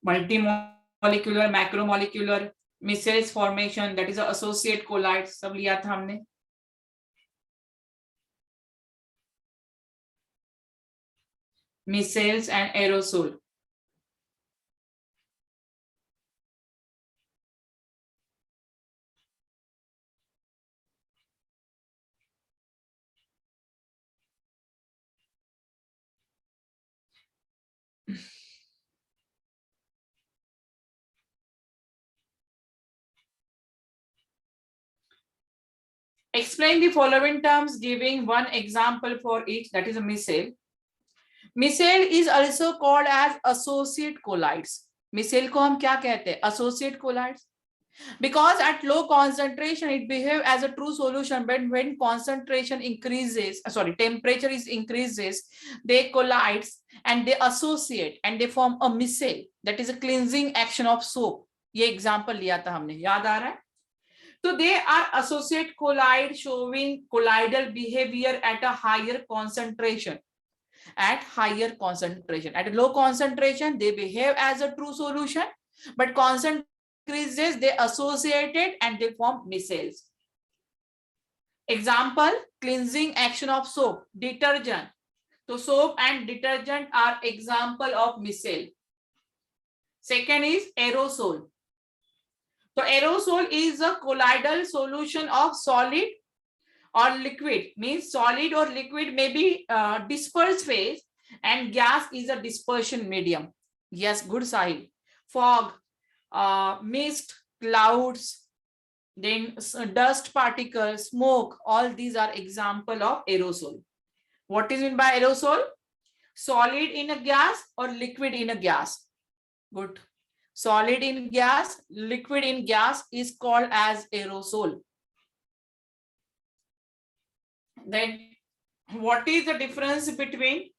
Multimolecular, macromolecular, micelles formation, that is associate colloids, सब लिया था हमने। Micelles and aerosol, explain the following terms giving one example for each, that is a micelle. Micelle is also called as associate colloids. Micelle को हम क्या कहते हैं? Associate colloids. Because at low concentration it behaves as a true solution, but when concentration increases, temperature is increases, they collide and they associate and they form a micelle, that is a cleansing action of soap. ये example लिया था हमने, याद आ रहा है? So they are associate colloid showing colloidal behavior at a higher concentration. At a low concentration they behave as a true solution, but concentration increases, they associated and they form micelles. Example, cleansing action of soap, detergent. So soap and detergent are example of micelle. Second is aerosol. So aerosol is a colloidal solution of solid or liquid, means solid or liquid may be dispersed phase, and gas is a dispersion medium. Yes, good Sahil. Fog, mist, clouds, then dust particles, smoke, all these are example of aerosol. What is meant by aerosol? Solid in a gas or liquid in a gas. Good. Solid in gas, liquid in gas is called as aerosol. Then what is the difference between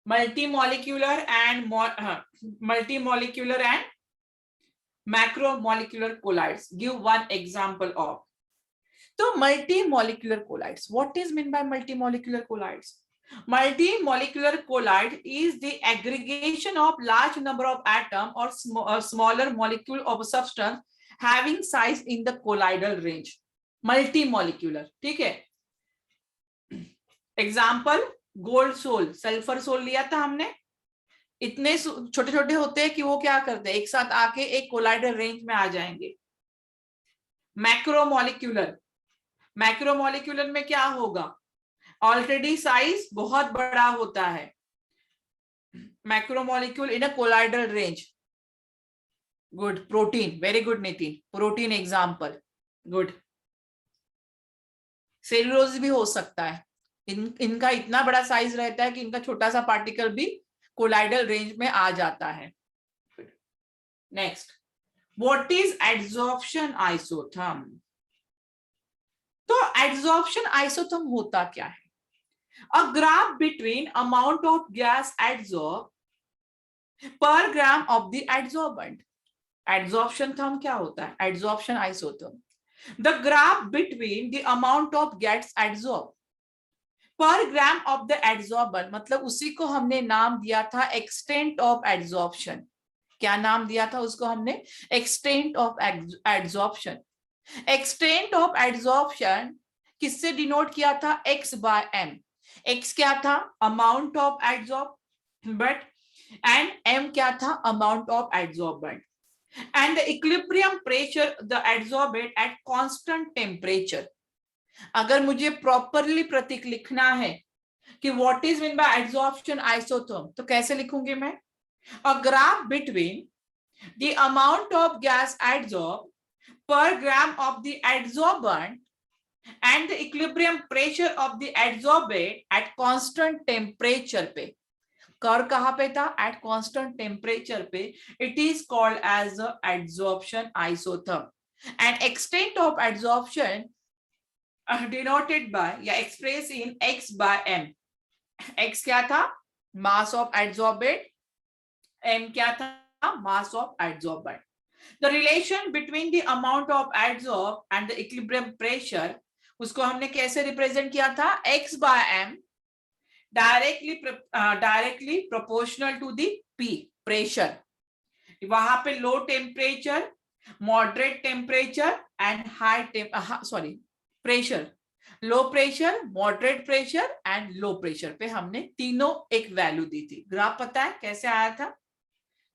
multimolecular and macromolecular colloids? Give one example of. So multimolecular colloids, what is meant by multimolecular colloids? Multimolecular colloid is the aggregation of large number of atom or smaller molecule of a substance having size in the colloidal range. Multimolecular, ठीक है? Example, gold sol, sulphur sol लिया था हमने, इतने छोटे छोटे होते हैं कि वो क्या करते हैं, एक साथ आके एक कोलाइडल रेंज में आ जाएंगे. मैक्रोमोलिक्यूलर में क्या होगा, ऑलरेडी साइज बहुत बड़ा होता है. Macromolecule in a colloidal range. Good, protein, very good Nitin, protein example, good. Cellulose भी हो सकता है, इनका इतना बड़ा साइज रहता है कि इनका छोटा सा पार्टिकल भी कोलाइडल रेंज में आ जाता है। Next, what is adsorption isotherm? तो एड्सॉर्प्शन आइसोथर्म होता क्या है? A graph between amount of gas adsorb per gram of the adsorbent. Adsorption therm क्या होता है? Adsorption isotherm, the graph between the amount of gas adsorb per gram of the adsorbent, मतलब उसी को हमने नाम दिया था एक्सटेंट ऑफ एड्सॉर्प्शन। क्या नाम दिया था उसको हमने? Extent of adsorption. Extent of adsorption किससे डिनोट किया था? x by m। x क्या था? Amount of adsorbent, and m क्या था? Amount of adsorbent. And the equilibrium pressure the adsorbent at constant temperature. अगर मुझे प्रॉपरली प्रतीक लिखना है कि what is mean by adsorption isotherm, तो कैसे लिखूंगी मैं? A graph between the amount of gas adsorb per gram of the adsorbent and the equilibrium pressure of the adsorbate at constant temperature पे। कर कहां पे था? at constant temperature पे। it is called as the adsorption isotherm, and extent of adsorption denoted by या expressed in x by m। x क्या था? mass of adsorbate, m क्या था? mass of adsorbent। The relation between the amount of adsorb and the equilibrium pressure, उसको हमने कैसे represent किया था? x by m directly proportional to the p, pressure. वहां पे low temperature, moderate temperature and high sorry pressure, low pressure, moderate pressure and low pressure पे हमने तीनों एक वैल्यू दी थी। ग्राफ पता है कैसे आया था?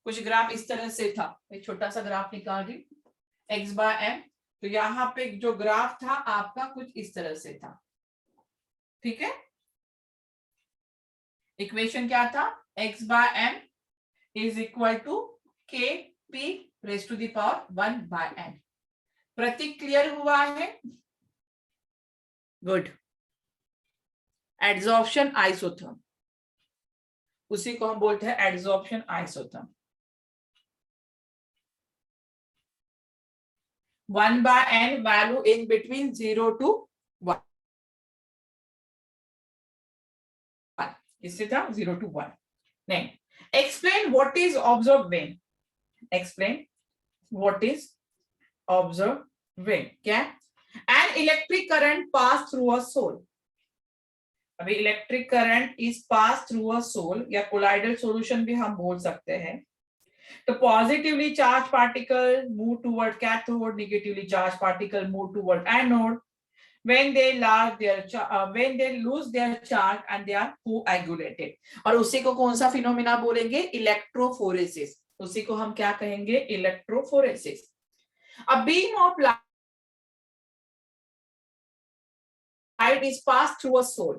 कुछ ग्राफ इस तरह से था, एक छोटा सा ग्राफ निकाल रही, x बाय m। तो यहाँ पे जो ग्राफ था आपका कुछ इस तरह से था, ठीक है? इक्वेशन क्या था? x by m is equal to k p raise to the power 1 by n। Prateek clear हुआ है? गुड। एड्सॉर्प्शन आइसोथर्म, उसी को हम बोलते हैं adsorption isotherm. 1 by n value in between 0 to 1, इससे था 0 to 1। नहीं, explain what is observed when। explain what is observed when। क्या? an electric current pass through a soul। अभी electric current is pass through a sol, या colloidal solution भी हम बोल सकते हैं। तो positively charge particle move toward cathode, negatively charge particle move toward anode when they lose their charge and they are coagulated। और उसी को कौन सा फिनोमिना बोलेंगे? इलेक्ट्रोफोरेसिस। उसी को हम क्या कहेंगे? Electrophoresis. a beam of light is passed through a soul।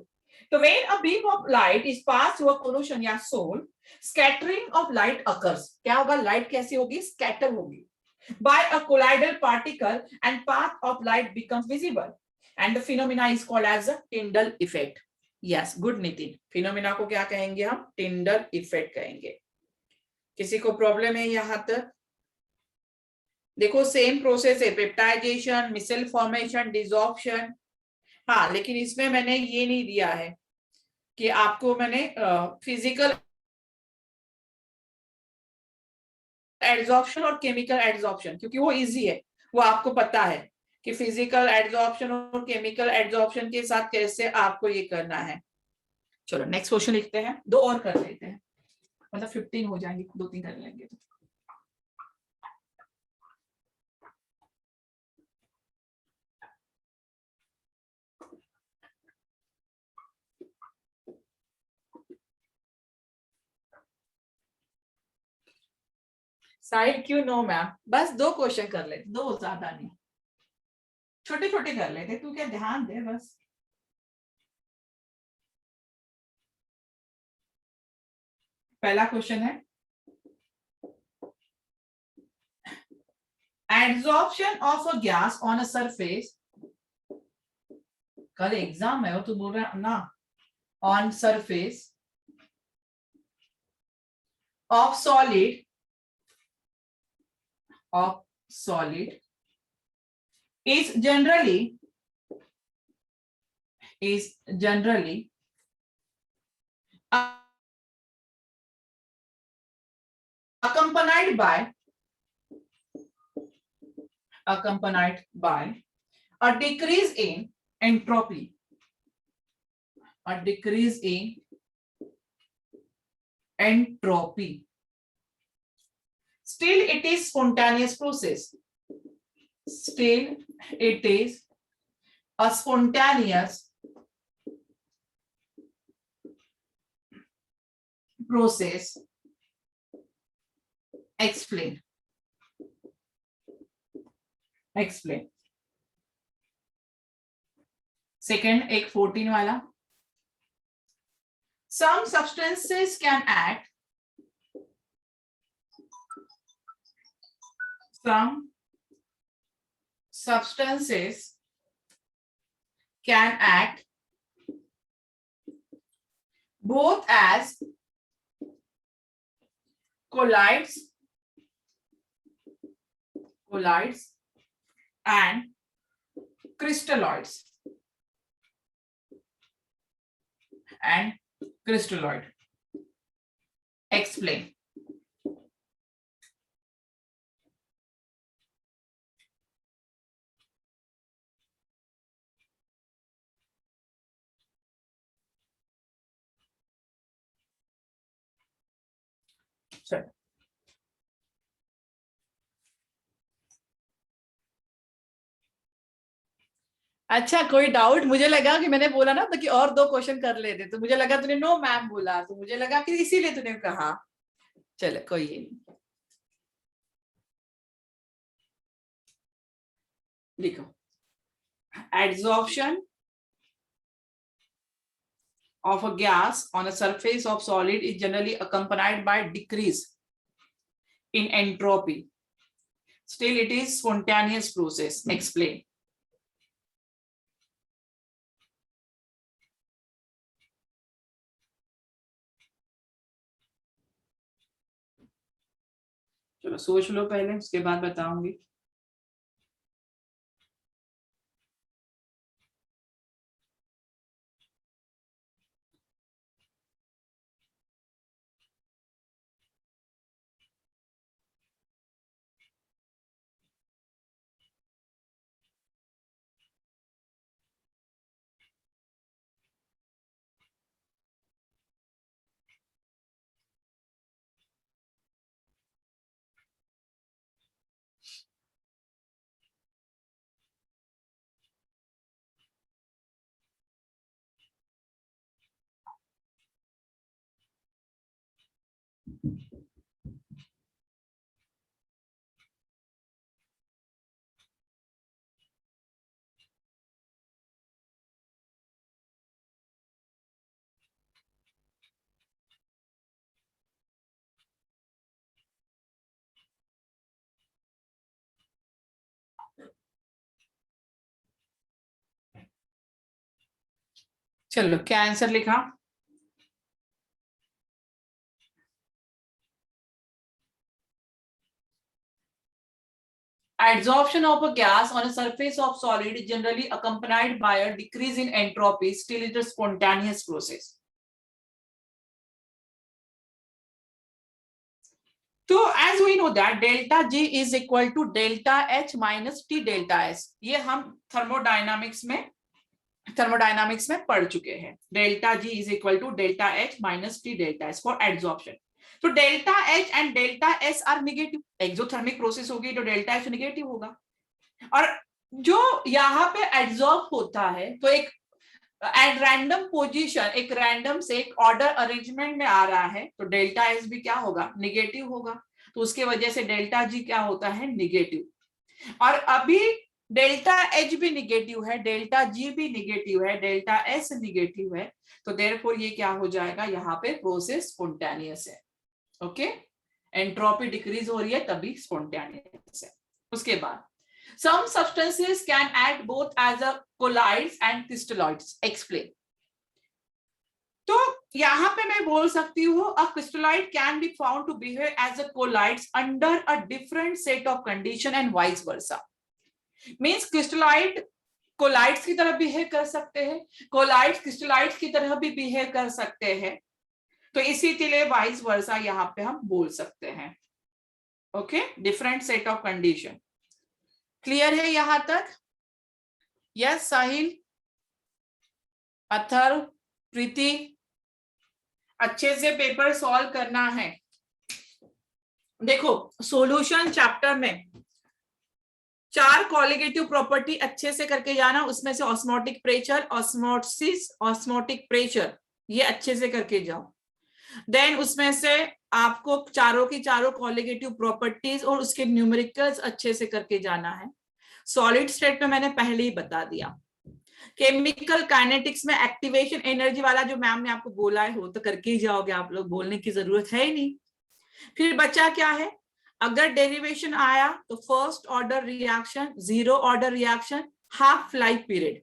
तो when a beam of light is passed through a collision या soul, scattering of light occurs। क्या होगा? लाइट कैसी होगी? स्कैटर होगी by a colloidal particle and path of light becomes visible, and the phenomena is called as a Tyndall effect। yes, good Nitin, phenomena को क्या कहेंगे हम? Tyndall effect कहेंगे। किसी को प्रॉब्लम है यहां तक? देखो सेम प्रोसेस है, पेप्टाइजेशन, मिसेल फॉर्मेशन, डिसॉर्प्शन। हाँ, लेकिन इसमें मैंने ये नहीं दिया है कि आपको मैंने फिजिकल एड्सॉर्प्शन और केमिकल एड्सॉर्प्शन, क्योंकि वो इजी है, वो आपको पता है कि फिजिकल एड्सॉर्प्शन और केमिकल एड्सॉर्प्शन के साथ कैसे आपको ये करना है। चलो नेक्स्ट क्वेश्चन लिखते हैं, दो और कर लेते हैं, मतलब 15 हो जाएंगे, 2-3 कर लेंगे तो। साइड क्यों? नो मैम, बस 2 क्वेश्चन कर लेते, 2 ज्यादा नहीं, छोटे छोटे कर लेते, तू क्या ध्यान दे बस। पहला क्वेश्चन है Adsorption of a gas on a surface, कल एग्जाम है वो तो बोल रहा है ना, on surface of solid is generally accompanied by a decrease in entropy, Still it is spontaneous process. Still it is a spontaneous process. Explain. Second, एक 14 वाला. Some substances can act. Some substances can act both as colloids and crystalloids. Explain. Sure. अच्छा, कोई doubt? मुझे लगा कि मैंने बोला ना तो कि और 2 क्वेश्चन कर लेते, तो मुझे लगा तूने नो मैम बोला, तो मुझे लगा कि इसीलिए तूने कहा. चलो कोई नहीं, लिखो. Adsorption of a gas on a surface of solid is generally accompanied by decrease in entropy. Still it is spontaneous process. Explain. चलो सोच लो पहले, उसके बाद बताऊंगी. चलो क्या आंसर लिखा? Adsorption of a gas on a surface of solid is generally accompanied by a decrease in entropy. Still it is a spontaneous process. So as we know that delta G is equal to delta H minus T delta S. ये हम thermodynamics में पढ़ चुके हैं. Delta G is equal to delta H minus T delta S for adsorption. तो delta H and delta S are negative. Exothermic process होगी तो delta H negative होगा. और जो यहाँ पे एड्सॉर्ब होता है तो एक एट रैंडम पोजीशन, एक रैंडम से एक ऑर्डर अरेंजमेंट में आ रहा है, तो डेल्टा एस भी क्या होगा? निगेटिव होगा. तो उसके वजह से डेल्टा जी क्या होता है? निगेटिव. और अभी डेल्टा एच भी निगेटिव है, डेल्टा जी भी निगेटिव है, डेल्टा एस निगेटिव है. तो देयरफॉर ये क्या हो जाएगा? यहाँ पे प्रोसेस स्पॉन्टेनियस है. ओके, एंट्रोपी डिक्रीज हो रही है तभी स्पॉन्टेनियस है. उसके बाद some substances can act both as a colloids and crystalloids. Explain. तो यहां पे मैं बोल सकती हूँ a crystalloid can be found to behave as a colloids under a different set of condition and vice versa. Means crystalloid colloids की तरह behave कर सकते हैं, colloids crystalloids की तरह भी बिहेव कर सकते हैं, तो इसी के लिए वाइस वर्सा यहाँ पे हम बोल सकते हैं. Okay, different set of condition. Clear है यहां तक? यस साहिल, अथर्व, प्रीति, अच्छे से पेपर सॉल्व करना है. देखो सॉल्यूशन चैप्टर में 4 कॉलिगेटिव प्रॉपर्टी अच्छे से करके जाना. उसमें से osmotic pressure, osmosis, osmotic pressure, ये अच्छे से करके जाओ. देन उसमें से आपको चारों की चारों कॉलिगेटिव प्रॉपर्टीज और उसके न्यूमेरिकल्स अच्छे से करके जाना है. सॉलिड स्टेट में मैंने पहले ही बता दिया. केमिकल काइनेटिक्स में एक्टिवेशन एनर्जी वाला जो मैम ने आपको बोला है वो तो करके ही जाओगे आप लोग, बोलने की जरूरत है ही नहीं. फिर बचा क्या है? अगर डेरिवेशन आया तो first order reaction, zero order reaction, half life period.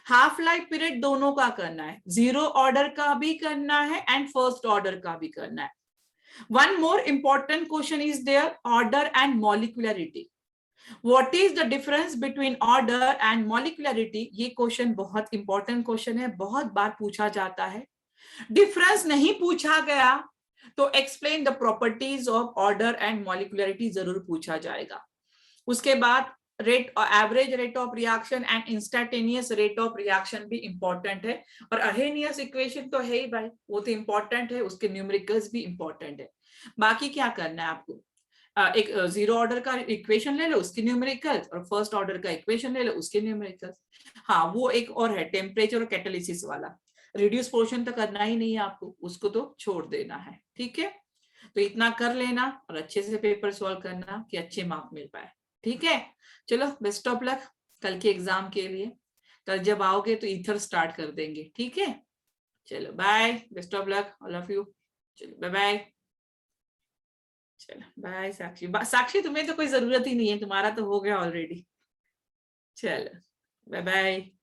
Half life period दोनों का करना है, जीरो ऑर्डर का भी करना है एंड फर्स्ट ऑर्डर का भी करना है. One more important question is there, order and molecularity. What is the difference between order and molecularity? ये क्वेश्चन बहुत इंपॉर्टेंट क्वेश्चन है, बहुत बार पूछा जाता है. डिफरेंस नहीं पूछा गया तो explain the properties of order and molecularity जरूर पूछा जाएगा. उसके बाद rate, average rate of reaction and instantaneous rate of reaction भी इंपॉर्टेंट है. और अहेनियस इक्वेशन तो है ही भाई, वो तो इंपॉर्टेंट है, उसके न्यूमेरिकल्स भी इंपॉर्टेंट है. बाकी क्या करना है आपको? एक जीरो ऑर्डर का इक्वेशन ले लो, उसके न्यूमेरिकल्स, और फर्स्ट ऑर्डर का इक्वेशन ले लो, उसके न्यूमेरिकल्स. हाँ वो एक और है टेम्परेचर और कैटालिसिस वाला. रिड्यूस पोर्शन तो करना ही नहीं है आपको, उसको तो छोड़ देना है. ठीक है, तो इतना कर लेना और अच्छे से पेपर सॉल्व करना कि अच्छे मार्क मिल पाए. ठीक है, चलो बेस्ट ऑफ लक कल के एग्जाम के लिए. कल जब आओगे तो ईथर स्टार्ट कर देंगे. ठीक है, चलो bye, best of luck all of you. चलो बाय बाय. चलो बाय साक्षी. साक्षी तुम्हें तो कोई जरूरत ही नहीं है, तुम्हारा तो हो गया ऑलरेडी. चलो बाय बाय.